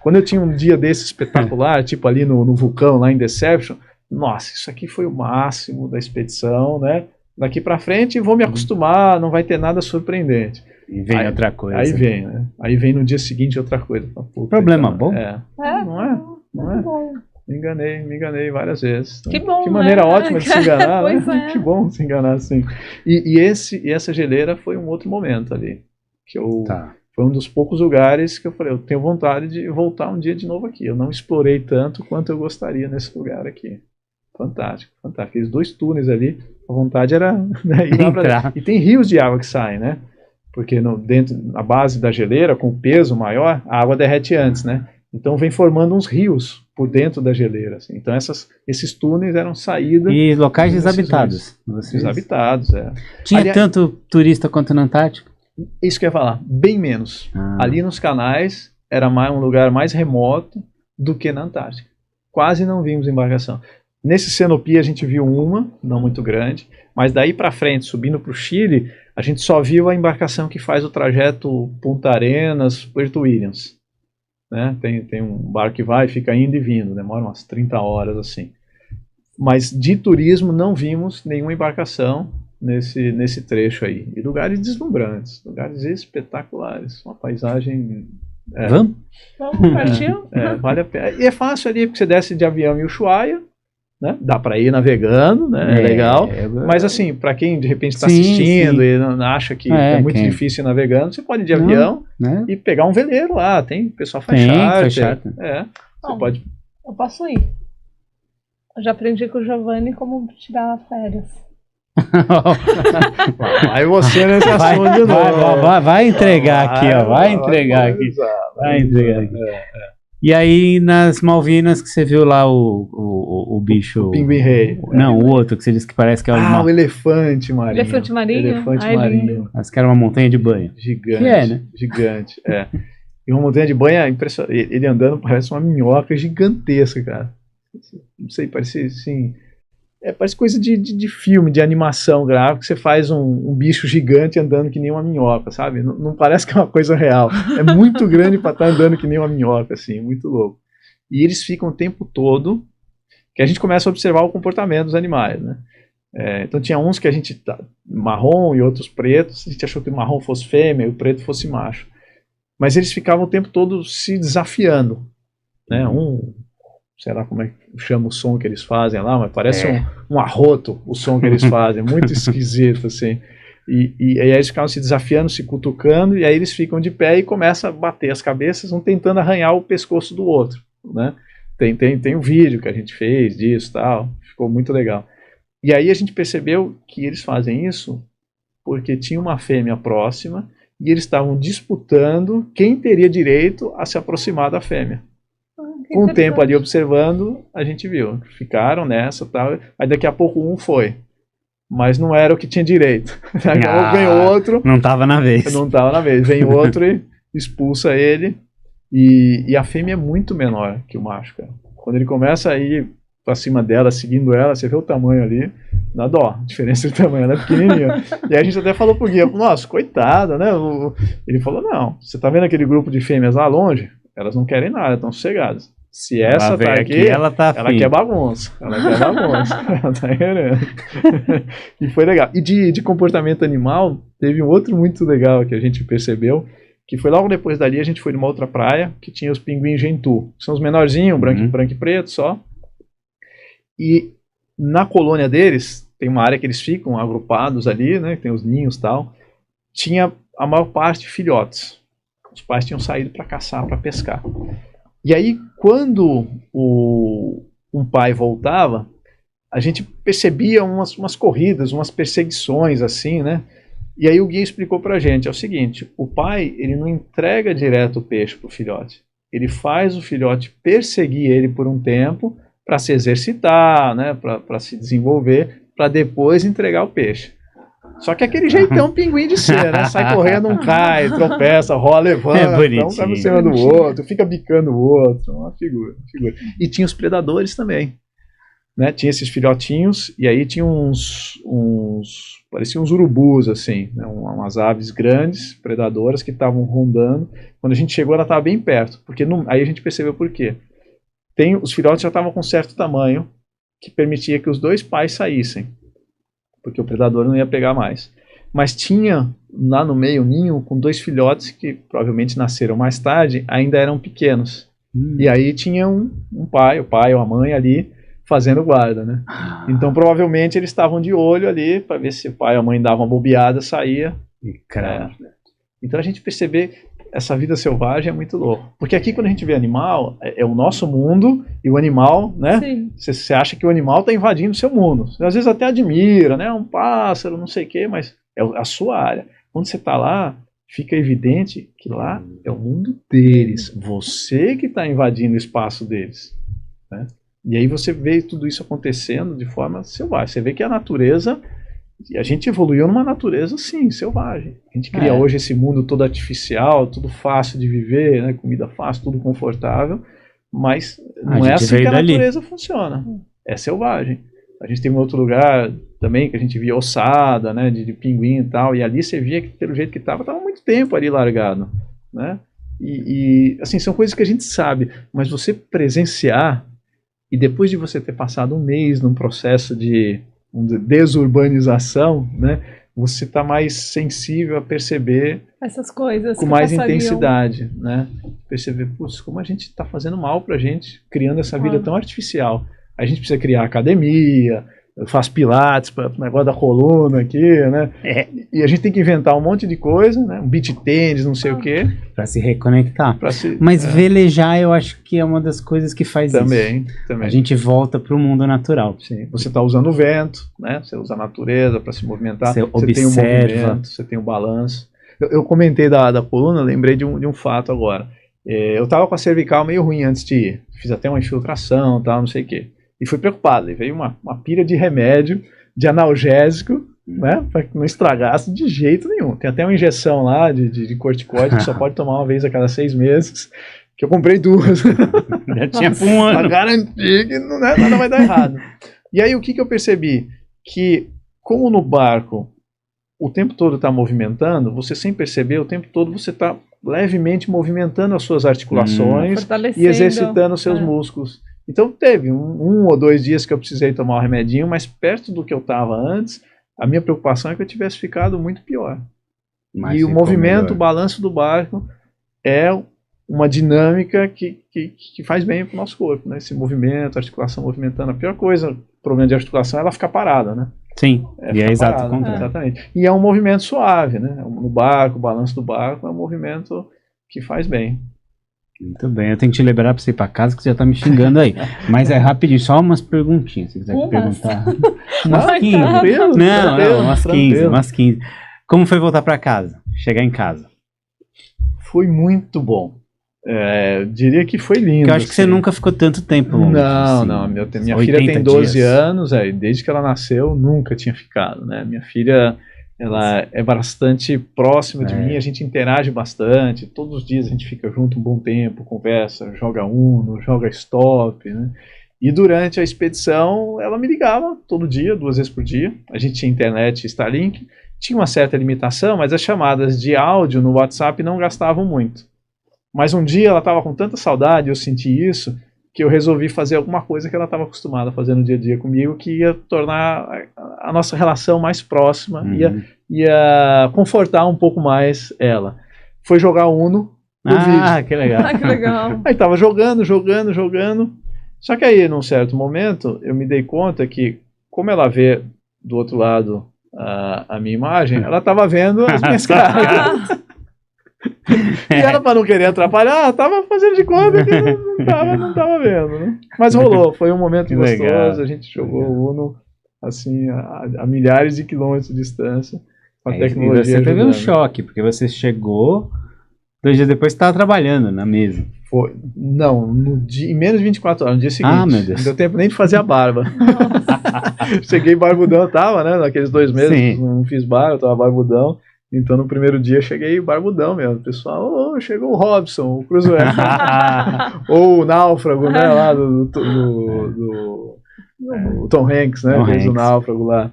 Quando eu tinha um dia desse espetacular, tipo ali no vulcão, lá em Deception, nossa, isso aqui foi o máximo da expedição, né? Daqui pra frente vou me acostumar, não vai ter nada surpreendente. E vem outra coisa. Aí vem, né? Aí vem no dia seguinte outra coisa. Puta, Problema então, bom? Não é? Não é? Bom. Me enganei várias vezes. Que bom, Que maneira né? ótima de se enganar, Pois né? é. Que bom se enganar assim. E essa geleira foi um outro momento ali. Que Tá. foi um dos poucos lugares que eu falei, eu tenho vontade de voltar um dia de novo aqui. Eu não explorei tanto quanto eu gostaria nesse lugar aqui. Fantástico, fantástico. Aqueles 2 túneis ali, a vontade era né, ir lá pra... E tem rios de água que saem, né? Porque na base da geleira, com peso maior, a água derrete antes, né? Então vem formando uns rios por dentro da geleira. Assim. Então esses túneis eram saída... E locais desabitados. Desabitados, é. Tinha tanto turista quanto na Antártica? Isso que eu ia falar, bem menos. Ah. Ali nos canais era um lugar mais remoto do que na Antártica. Quase não vimos embarcação. Nesse Cenopia a gente viu uma, não muito grande, mas daí para frente, subindo para o Chile, a gente só viu a embarcação que faz o trajeto Punta Arenas, Puerto Williams. Né? Tem um barco que vai e fica indo e vindo, demora umas 30 horas assim. Mas de turismo não vimos nenhuma embarcação nesse trecho aí. E lugares deslumbrantes, lugares espetaculares, uma paisagem... Vamos? Vamos, partiu? Vale a pena. E é fácil ali, porque você desce de avião em Ushuaia, né? Dá para ir navegando, né? É legal. Mas assim, para quem de repente está assistindo e não acha que é muito difícil ir navegando, você pode ir de avião e pegar um veleiro lá. Tem pessoal faz charter. Você pode. Eu posso ir. Eu já aprendi com o Giovanni como tirar férias. Aí você nesse assunto de novo. Vai entregar aqui, ó. Vai entregar aqui. E aí, nas Malvinas, que você viu lá o bicho... O pinguim rei. Não, o outro, que você disse que parece que é o elefante marinho. Elefante marinho? Elefante marinho. Parece que era uma montanha de banho. Gigante. Que é, né? Gigante, E uma montanha de banho, impressionante. Ele andando parece uma minhoca gigantesca, cara. Não sei, parece assim... parece coisa de filme, de animação gráfica, que você faz um bicho gigante andando que nem uma minhoca, sabe? Não parece que é uma coisa real. É muito grande para estar andando que nem uma minhoca, assim, muito louco. E eles ficam o tempo todo, que a gente começa a observar o comportamento dos animais, né? Então tinha uns que a gente marrom e outros pretos, a gente achou que o marrom fosse fêmea e o preto fosse macho. Mas eles ficavam o tempo todo se desafiando, né? Sei lá como é que chama o som que eles fazem lá, mas parece um arroto o som que eles fazem, muito esquisito, assim. E aí eles ficavam se desafiando, se cutucando, e aí eles ficam de pé e começam a bater as cabeças, um tentando arranhar o pescoço do outro, né? Tem um vídeo que a gente fez disso e tal, ficou muito legal. E aí a gente percebeu que eles fazem isso porque tinha uma fêmea próxima e eles estavam disputando quem teria direito a se aproximar da fêmea. Com o tempo ali observando, a gente viu. Ficaram nessa tal. Aí daqui a pouco um foi. Mas não era o que tinha direito. Daqui a pouco vem outro. Não estava na vez. Não estava na vez. Vem outro e expulsa ele. E a fêmea é muito menor que o macho, cara. Quando ele começa a ir pra cima dela, seguindo ela, você vê o tamanho ali, dá dó. A diferença de tamanho, ela é pequenininha. E aí a gente até falou pro guia, nossa, coitada, né? Ele falou, não, você tá vendo aquele grupo de fêmeas lá longe? Elas não querem nada, estão sossegadas. Se essa tá aqui, ela quer bagunça. Ela quer bagunça. Ela tá querendo. E foi legal. E de comportamento animal, teve um outro muito legal que a gente percebeu, que foi logo depois dali, a gente foi numa outra praia, que tinha os pinguins Gentoo. São os menorzinhos, branco e preto só. E na colônia deles, tem uma área que eles ficam agrupados ali, né? Tem os ninhos e tal. Tinha a maior parte filhotes. Os pais tinham saído para caçar, para pescar. E aí, quando um pai voltava, a gente percebia umas corridas, umas perseguições assim, né? E aí o guia explicou pra gente, é o seguinte, o pai, ele não entrega direto o peixe pro filhote, ele faz o filhote perseguir ele por um tempo para se exercitar, né, para se desenvolver, para depois entregar o peixe. Só que aquele jeitão pinguim de ser, né? Sai correndo, não cai, tropeça, rola, levanta, um cai por cima do outro, fica bicando o outro, uma figura. E tinha os predadores também, né? Tinha esses filhotinhos, e aí tinha pareciam uns urubus, assim, né? Umas aves grandes, predadoras, que estavam rondando. Quando a gente chegou, ela estava bem perto, porque aí a gente percebeu por quê. Os filhotes já estavam com certo tamanho, que permitia que os dois pais saíssem, porque o predador não ia pegar mais. Mas tinha lá no meio um ninho com 2 filhotes que provavelmente nasceram mais tarde, ainda eram pequenos. E aí tinha um pai, o pai ou a mãe ali fazendo guarda, né? Então provavelmente eles estavam de olho ali para ver se o pai ou a mãe dava uma bobeada, saía. Então a gente percebe essa vida selvagem é muito louco. Porque aqui quando a gente vê animal, é o nosso mundo e o animal, né? Você acha que o animal está invadindo o seu mundo. Você, às vezes até admira, né? Um pássaro, não sei o quê, mas é a sua área. Quando você está lá, fica evidente que lá é o mundo deles. Você que está invadindo o espaço deles, né? E aí você vê tudo isso acontecendo de forma selvagem. Você vê que a natureza... E a gente evoluiu numa natureza, sim, selvagem. A gente cria hoje esse mundo todo artificial, tudo fácil de viver, né? Comida fácil, tudo confortável, mas não é assim que a natureza funciona. É selvagem. A gente tem um outro lugar também que a gente via ossada, né? De pinguim e tal, e ali você via que pelo jeito que estava muito tempo ali largado, né? E assim, são coisas que a gente sabe, mas você presenciar, e depois de você ter passado um mês num processo de desurbanização, né, você está mais sensível a perceber essas coisas com mais intensidade, né? Perceber, putz, como a gente está fazendo mal para a gente, criando essa vida tão artificial. A gente precisa criar academia, eu faço pilates para o negócio da coluna aqui, né? E a gente tem que inventar um monte de coisa, né? Um beach tênis, não sei o quê. Para se reconectar. Mas velejar eu acho que é uma das coisas que faz isso. Também. A gente volta para o mundo natural. Sim. Você está usando o vento, né? Você usa a natureza para se movimentar. Você observa. Tem o movimento, você tem o balanço. Eu comentei da coluna, lembrei de um fato agora. Eu estava com a cervical meio ruim antes de ir. Fiz até uma infiltração, tal, não sei o quê. E fui preocupado, e veio uma pilha de remédio, de analgésico, né, para que não estragasse de jeito nenhum. Tem até uma injeção lá de corticoide que só pode tomar uma vez a cada 6 meses, que eu comprei 2. Já tinha por um ano. Para garantir que nada vai dar errado. E aí o que eu percebi? Que como no barco o tempo todo está movimentando, você sem perceber, o tempo todo você está levemente movimentando as suas articulações e exercitando os seus músculos. Então teve um ou 2 dias que eu precisei tomar um remedinho, mas perto do que eu estava antes, a minha preocupação é que eu tivesse ficado muito pior. E o movimento, o balanço do barco é uma dinâmica que faz bem para o nosso corpo, né? Esse movimento, a articulação movimentando. A pior coisa, o problema de articulação é ela ficar parada, né? Sim, e é exato o contrário. Exatamente. E é um movimento suave, né? No barco, o balanço do barco é um movimento que faz bem. Muito bem, eu tenho que te liberar para você ir para casa, que você já tá me xingando aí. Mas é rapidinho, só umas perguntinhas, se quiser perguntar. Umas 15. Não, umas 15. Como foi voltar para casa? Chegar em casa? Foi muito bom. Diria que foi lindo. Porque eu acho que você nunca ficou tanto tempo longe. Não. Minha filha tem 12 anos, desde que ela nasceu, nunca tinha ficado, né? Minha filha... Ela é bastante próxima de mim, a gente interage bastante, todos os dias a gente fica junto um bom tempo, conversa, joga Uno, joga Stop, né? E durante a expedição ela me ligava todo dia, 2 vezes por dia, a gente tinha internet e Starlink, tinha uma certa limitação, mas as chamadas de áudio no WhatsApp não gastavam muito. Mas um dia ela estava com tanta saudade, eu senti isso, que eu resolvi fazer alguma coisa que ela estava acostumada a fazer no dia a dia comigo, que ia tornar a nossa relação mais próxima, ia confortar um pouco mais ela. Foi jogar Uno no vídeo. Que legal. Que legal. Aí tava jogando. Só que aí, num certo momento, eu me dei conta que, como ela vê do outro lado a minha imagem, ela tava vendo as minhas caras. E ela, para não querer atrapalhar, tava fazendo de conta que não tava vendo, né? Mas rolou, foi um momento gostoso, legal. A gente jogou o Uno assim, a milhares de quilômetros de distância, com a tecnologia você teve um choque, porque você chegou 2 dias depois você estava trabalhando na mesa. Foi, não, em menos de 24 horas, no dia seguinte. Ah, meu Deus. Não deu tempo nem de fazer a barba. Cheguei barbudão, tava, né? Naqueles 2 meses, Sim. não fiz barba, eu tava barbudão. Então no primeiro dia cheguei barbudão mesmo. O pessoal, chegou o Robson, o Cruzoé. Ou o Náufrago, né? Lá do Tom Hanks, né? Tom Fez o Hanks. Náufrago lá.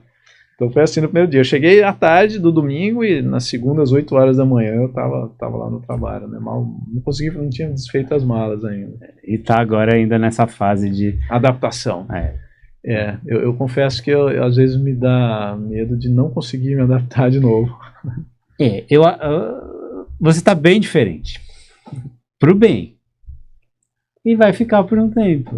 Então foi assim no primeiro dia. Eu cheguei à tarde do domingo e na segunda, às 8 horas da manhã, eu tava lá no trabalho, né? Mal, não tinha desfeito as malas ainda. E tá agora ainda nessa fase de... Adaptação. Eu confesso que às vezes me dá medo de não conseguir me adaptar de novo. Você tá bem diferente. Pro bem. E vai ficar por um tempo.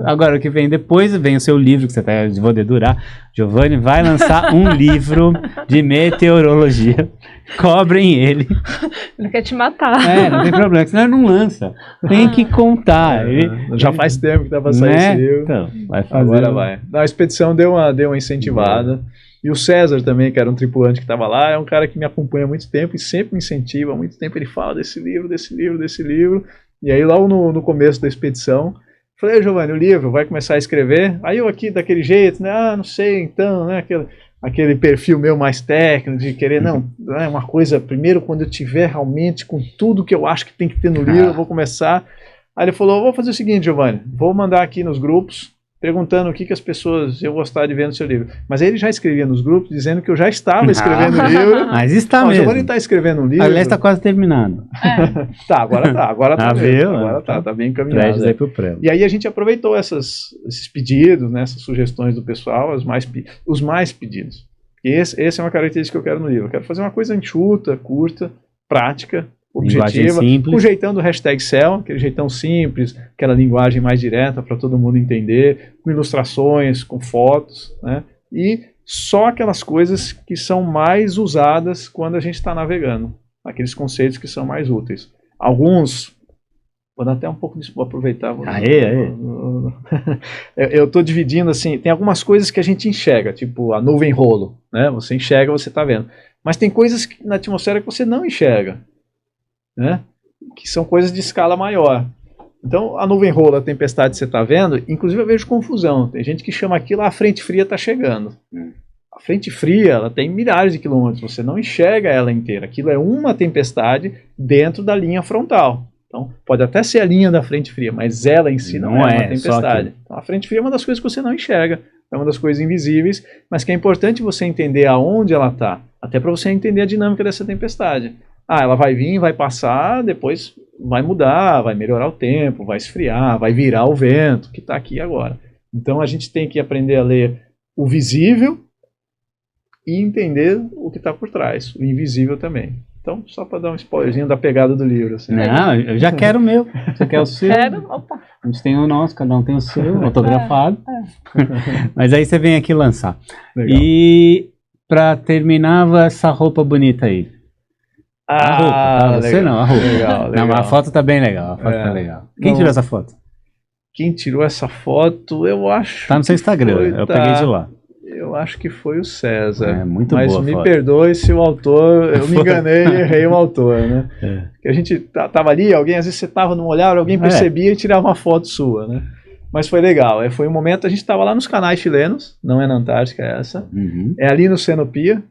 Agora o que vem depois, vem o seu livro, que você tá de poder durar. Giovanni vai lançar um livro de meteorologia. Cobrem ele. Ele quer te matar. Não tem problema, senão ele não lança. Tem que contar. Já faz tempo que tá pra sair esse livro. Então, vai fazer. Agora vai. A expedição deu uma incentivada. E o César também, que era um tripulante que estava lá, é um cara que me acompanha há muito tempo e sempre me incentiva. Há muito tempo ele fala desse livro. E aí logo no começo da expedição, falei, Giovanni, o livro, vai começar a escrever? Aí eu aqui daquele jeito, né? Não sei, então, né? Aquele perfil meu mais técnico, de querer, não, é uma coisa, primeiro quando eu tiver realmente com tudo que eu acho que tem que ter no livro, eu vou começar. Aí ele falou, vou fazer o seguinte, Giovanni, vou mandar aqui nos grupos, perguntando o que as pessoas iam gostar de ver no seu livro. Mas ele já escrevia nos grupos, dizendo que eu já estava escrevendo o livro. Mas está mesmo. O Giovanni está escrevendo um livro. Aliás, está quase terminado. Agora tá mesmo. Agora tá bem encaminhado. Créditos aí pro prêmio. E aí a gente aproveitou esses pedidos, né, essas sugestões do pessoal, os mais pedidos. E essa é uma característica que eu quero no livro. Eu quero fazer uma coisa enxuta, curta, prática, objetiva, com o jeitão do #cell, aquele jeitão simples, aquela linguagem mais direta para todo mundo entender, com ilustrações, com fotos, né? E só aquelas coisas que são mais usadas quando a gente está navegando, aqueles conceitos que são mais úteis. Alguns, vou dar até um pouco disso, vou aproveitar. Eu estou dividindo assim, tem algumas coisas que a gente enxerga, tipo a nuvem rolo, né? Você enxerga, você está vendo. Mas tem coisas na atmosfera que você não enxerga, né? Que são coisas de escala maior. Então, a nuvem rolo, a tempestade que você está vendo, inclusive eu vejo confusão. Tem gente que chama aquilo, a frente fria está chegando. A frente fria, ela tem milhares de quilômetros, você não enxerga ela inteira. Aquilo é uma tempestade dentro da linha frontal. Então, pode até ser a linha da frente fria, mas ela em si não é uma tempestade. Então, a frente fria é uma das coisas que você não enxerga, é uma das coisas invisíveis, mas que é importante você entender aonde ela está, até para você entender a dinâmica dessa tempestade. Ela vai vir, vai passar, depois vai mudar, vai melhorar o tempo, vai esfriar, vai virar o vento, que está aqui agora. Então a gente tem que aprender a ler o visível e entender o que está por trás, o invisível também. Então, só para dar um spoilerzinho da pegada do livro. Assim. Não, eu já quero o meu. Você quer o seu? Quero, opa. A gente tem o nosso, cada um tem o seu, autografado. Mas aí você vem aqui lançar. Legal. E para terminar, essa roupa bonita aí. A roupa, tá? Você não, a roupa. Legal. Não, mas a foto tá bem legal. A foto tá legal. Quem tirou essa foto? Quem tirou essa foto, eu acho. Tá no seu Instagram, eu peguei de lá. Eu acho que foi o César. Muito mas boa a me foto. Perdoe se o autor, eu me enganei e errei o autor, né? Porque a gente tava ali, às vezes você tava num olhar, alguém percebia e tirava uma foto sua, né? Mas foi legal, foi um momento, a gente tava lá nos canais chilenos, não é na Antártica essa, é ali no Cenopia.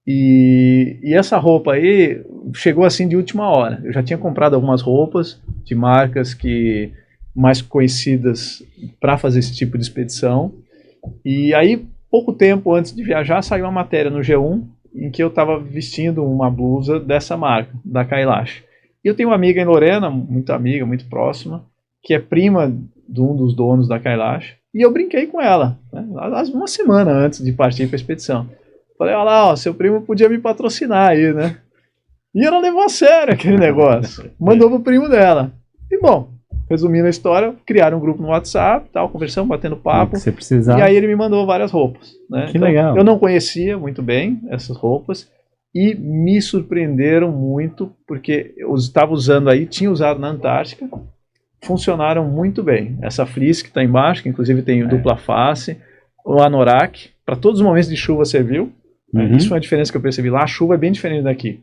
E essa roupa aí chegou assim de última hora. Eu já tinha comprado algumas roupas de marcas mais conhecidas para fazer esse tipo de expedição. E aí, pouco tempo antes de viajar, saiu uma matéria no G1 em que eu estava vestindo uma blusa dessa marca, da Kailash. E eu tenho uma amiga em Lorena, muito amiga, muito próxima, que é prima de um dos donos da Kailash. E eu brinquei com ela, né, uma semana antes de partir para a expedição. Falei, olha lá, seu primo podia me patrocinar aí, né? E ela levou a sério aquele negócio. Mandou pro primo dela. E bom, resumindo a história, criaram um grupo no WhatsApp, tal, conversando, batendo papo. Se você precisar. E aí ele me mandou várias roupas. Né? Que legal. Eu não conhecia muito bem essas roupas e me surpreenderam muito, porque eu estava usando aí, tinha usado na Antártica, funcionaram muito bem. Essa fleece que está embaixo, que inclusive tem dupla face, o anorak, para todos os momentos de chuva serviu. Isso foi uma diferença que eu percebi lá. A chuva é bem diferente daqui.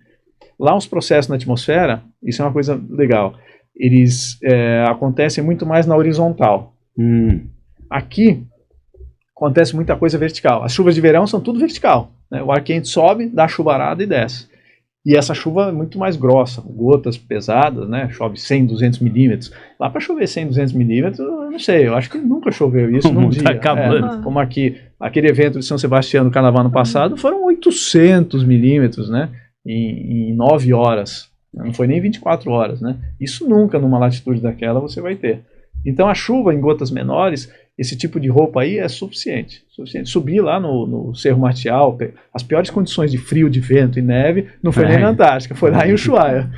Lá os processos na atmosfera, isso é uma coisa legal, eles acontecem muito mais na horizontal. Aqui acontece muita coisa vertical. As chuvas de verão são tudo vertical, né? O ar quente sobe, dá chuvarada e desce. E essa chuva é muito mais grossa, gotas pesadas, né? Chove 100, 200 milímetros. Lá para chover 100, 200 milímetros, eu não sei, eu acho que nunca choveu isso num dia. Tá acabando. Como aquele evento de São Sebastião no Carnaval no passado, foram 800 milímetros, né? Em 9 horas. Não foi nem 24 horas, né? Isso nunca numa latitude daquela você vai ter. Então a chuva em gotas menores, esse tipo de roupa aí é suficiente. Subir lá no Cerro Martial, as piores condições de frio, de vento e neve, não foi nem na Antártica, foi lá em Ushuaia.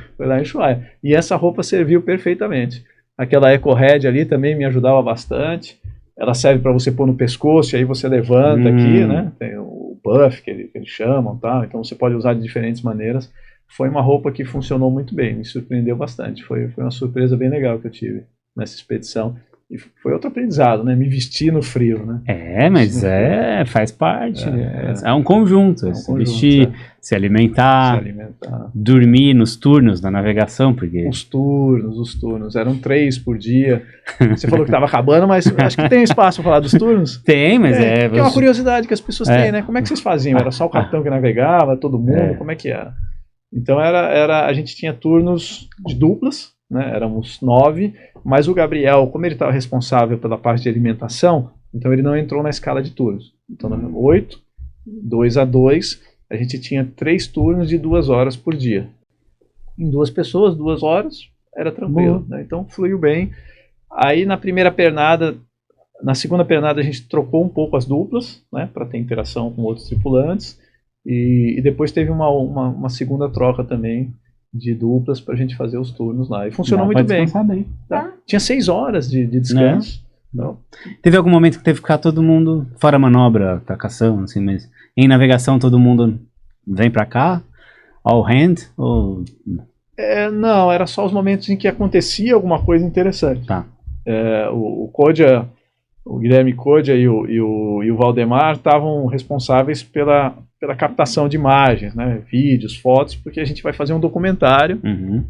E essa roupa serviu perfeitamente. Aquela EcoRed ali também me ajudava bastante. Ela serve para você pôr no pescoço, e aí você levanta aqui, né? Tem o puff que eles chamam, tá? Então você pode usar de diferentes maneiras. Foi uma roupa que funcionou muito bem, me surpreendeu bastante. Foi uma surpresa bem legal que eu tive nessa expedição. E foi outro aprendizado, né? Me vestir no frio, né? Mas faz parte. É um conjunto. Se vestir, se alimentar, dormir nos turnos da navegação, porque... Os turnos. Eram 3 por dia. Você falou que estava acabando, mas acho que tem espaço para falar dos turnos? Tem, mas é uma curiosidade que as pessoas têm, né? Como é que vocês faziam? Era só o capitão que navegava, todo mundo? Como é que era? Então a gente tinha turnos de duplas, né? Éramos 9, mas o Gabriel, como ele estava responsável pela parte de alimentação, então ele não entrou na escala de turnos. Então, 8, 2 a 2, a gente tinha 3 turnos de 2 horas por dia. Em 2 pessoas, 2 horas, era tranquilo, né? Então fluiu bem. Aí na segunda pernada a gente trocou um pouco as duplas, né? Para ter interação com outros tripulantes. E depois teve uma segunda troca também de duplas para a gente fazer os turnos lá. E funcionou muito bem. Tá. Tinha 6 horas de descanso. Não. Teve algum momento que teve que ficar todo mundo fora manobra, tacação, assim, mas em navegação todo mundo vem para cá? All hand? Ou... não, era só os momentos em que acontecia alguma coisa interessante. Tá. O Kodja, o Guilherme Kodja e o Valdemar estavam responsáveis pela captação de imagens, né, vídeos, fotos, porque a gente vai fazer um documentário.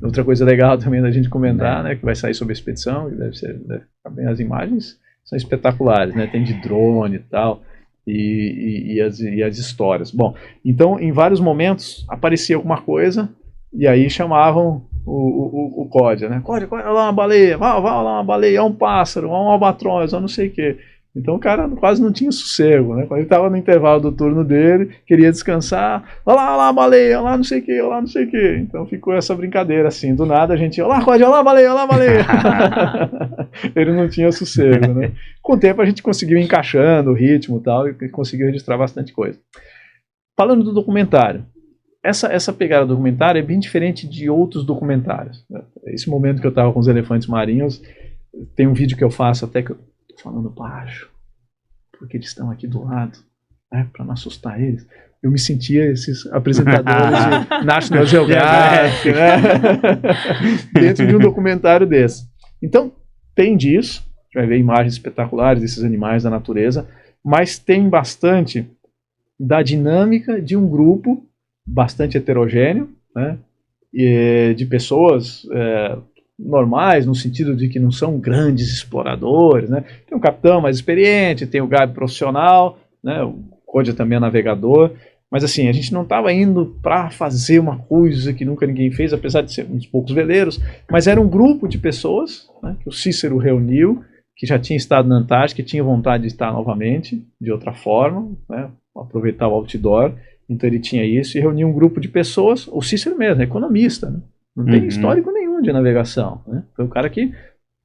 Outra coisa legal também da gente comentar, né, que vai sair sobre a expedição, deve ficar bem, as imagens são espetaculares, né, tem de drone e tal, e as histórias. Bom, então em vários momentos aparecia alguma coisa, e aí chamavam o Kodja, né, Kodja, olha lá uma baleia, vai lá uma baleia, olha um pássaro, olha um albatroz, olha não sei o que. Então o cara quase não tinha sossego, né? Quando ele estava no intervalo do turno dele, queria descansar, olha lá a baleia, olha lá não sei o que, olha lá não sei o que. Então ficou essa brincadeira assim, do nada a gente, olha lá Kodja, olha lá a baleia, olha lá a baleia. Ele não tinha sossego, né? Com o tempo a gente conseguiu ir encaixando o ritmo e tal, e conseguiu registrar bastante coisa. Falando do documentário, essa pegada do documentário é bem diferente de outros documentários, né? Esse momento que eu estava com os elefantes marinhos, tem um vídeo que eu faço até que eu falando baixo, porque eles estão aqui do lado, né, para não assustar eles. Eu me sentia esses apresentadores de National Geographic, né, dentro de um documentário desse. Então, tem disso, a gente vai ver imagens espetaculares desses animais da natureza, mas tem bastante da dinâmica de um grupo bastante heterogêneo, né, de pessoas... normais, no sentido de que não são grandes exploradores, né? Tem um capitão mais experiente, tem o Gabi profissional, né? O Kodja também é navegador, mas assim, a gente não estava indo para fazer uma coisa que nunca ninguém fez, apesar de ser uns poucos veleiros, mas era um grupo de pessoas, né, que o Cícero reuniu, que já tinha estado na Antártica, que tinha vontade de estar novamente, de outra forma, né? Aproveitar o outdoor, então ele tinha isso, e reuniu um grupo de pessoas, o Cícero mesmo, economista, né? Não tem histórico nenhum de navegação, né? Foi o cara que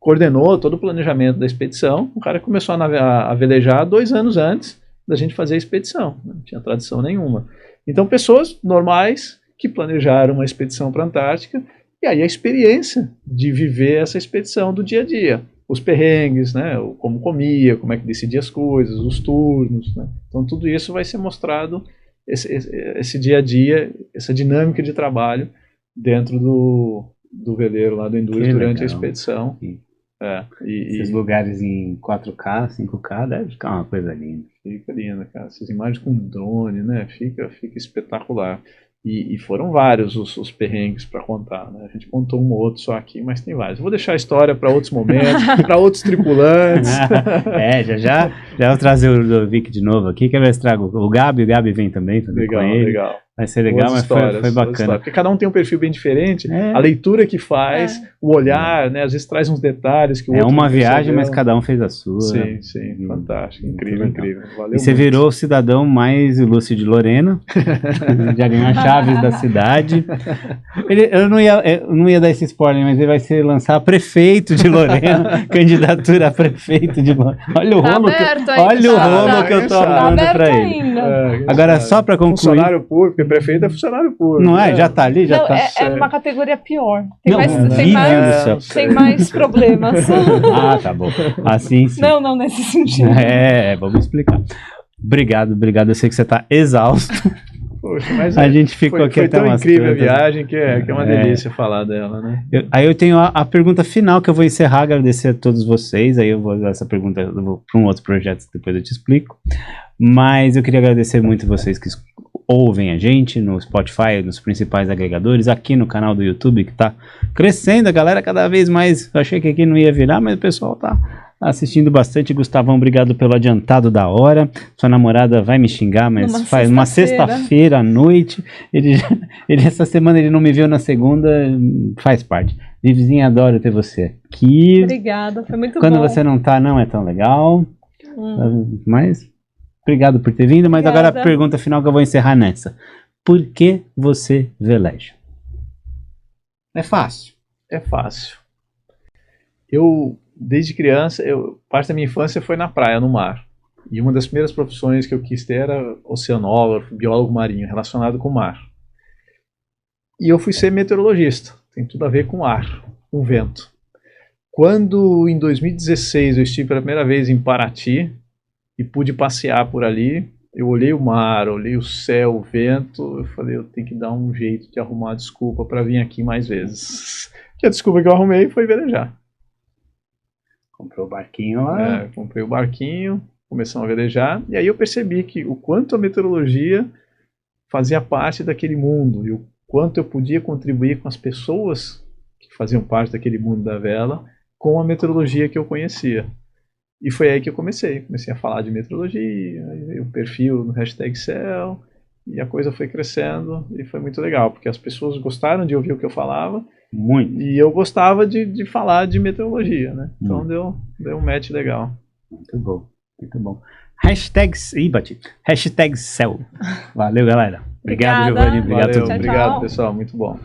coordenou todo o planejamento da expedição, o cara que começou a velejar 2 anos antes da gente fazer a expedição, não tinha tradição nenhuma. Então pessoas normais que planejaram uma expedição para a Antártica, e aí a experiência de viver essa expedição do dia a dia, os perrengues, né? Como comia, como é que decidia as coisas, os turnos, né? Então tudo isso vai ser mostrado, esse dia a dia, essa dinâmica de trabalho dentro do veleiro lá do Endurance durante a expedição. Esses lugares em 4K, 5K, deve ficar uma coisa linda. Fica linda, cara. Essas imagens com drone, né? Fica espetacular. E foram vários os perrengues para contar, né? A gente contou um ou outro só aqui, mas tem vários. Eu vou deixar a história para outros momentos, para outros tripulantes. Já vou trazer o Vic de novo aqui, que eu trago o Gabi vem também Legal, com ele. legal. Vai ser legal, Boas mas histórias, foi bacana. Porque cada um tem um perfil bem diferente, a leitura que faz, o olhar, né? Às vezes traz uns detalhes que o outro uma não viagem, percebeu. mas cada um fez a sua. Sim, fantástico, incrível. Valeu E você muito. virou o cidadão mais ilustre de Lorena, já ganhou as chaves da cidade. Eu não ia dar esse spoiler, mas ele vai ser lançar prefeito de Lorena, candidatura a prefeito de Lorena. Olha o rolo que eu tô arrumando pra ele. Agora, só pra concluir. Funcionário público, porque prefeito é funcionário público. Não é? Já tá ali? Já tá. É uma categoria pior. Tem Não, mais problemas. Ah, tá bom. Assim sim. Não nesse sentido. Vamos explicar. Obrigado. Eu sei que você tá exausto. Poxa, mas a gente ficou aqui até tão umas incrível tantas. a viagem que é uma delícia falar dela, né? Aí eu tenho a pergunta final que eu vou encerrar, agradecer a todos vocês. Aí eu vou dar essa pergunta para um outro projeto, depois eu te explico. Mas eu queria agradecer muito vocês que ouvem a gente no Spotify, nos principais agregadores, aqui no canal do YouTube que tá crescendo, a galera cada vez mais. Eu achei que aqui não ia virar, mas o pessoal tá assistindo bastante. Gustavão, obrigado pelo adiantado da hora. Sua namorada vai me xingar, mas faz uma sexta-feira à noite. Ele essa semana ele não me viu na segunda, faz parte. Vivizinha, adoro ter você aqui. Obrigada, foi muito Quando bom. você não tá, não é tão legal. Mas obrigado por ter vindo. Mas agora a pergunta final que eu vou encerrar nessa. Por que você veleja? É fácil. É fácil. Eu, desde criança, parte da minha infância foi na praia, no mar. E uma das primeiras profissões que eu quis ter era oceanógrafo, biólogo marinho, relacionado com o mar. E eu fui ser meteorologista. Tem tudo a ver com ar, com vento. Quando, em 2016, eu estive pela primeira vez em Paraty e pude passear por ali, eu olhei o mar, olhei o céu, o vento, eu falei, eu tenho que dar um jeito de arrumar a desculpa para vir aqui mais vezes. E a desculpa que eu arrumei foi velejar. Comprou o barquinho lá. Comprei o barquinho, começamos a velejar, e aí eu percebi que o quanto a meteorologia fazia parte daquele mundo, e o quanto eu podia contribuir com as pessoas que faziam parte daquele mundo da vela, com a meteorologia que eu conhecia. E foi aí que eu comecei a falar de meteorologia, aí o perfil no #Céu, e a coisa foi crescendo, e foi muito legal, porque as pessoas gostaram de ouvir o que eu falava, muito. E eu gostava de falar de meteorologia, né? Então deu um match legal. Muito bom. #Céu. Valeu, galera. Obrigado, Giovanni. Obrigado, obrigado, pessoal. Muito bom.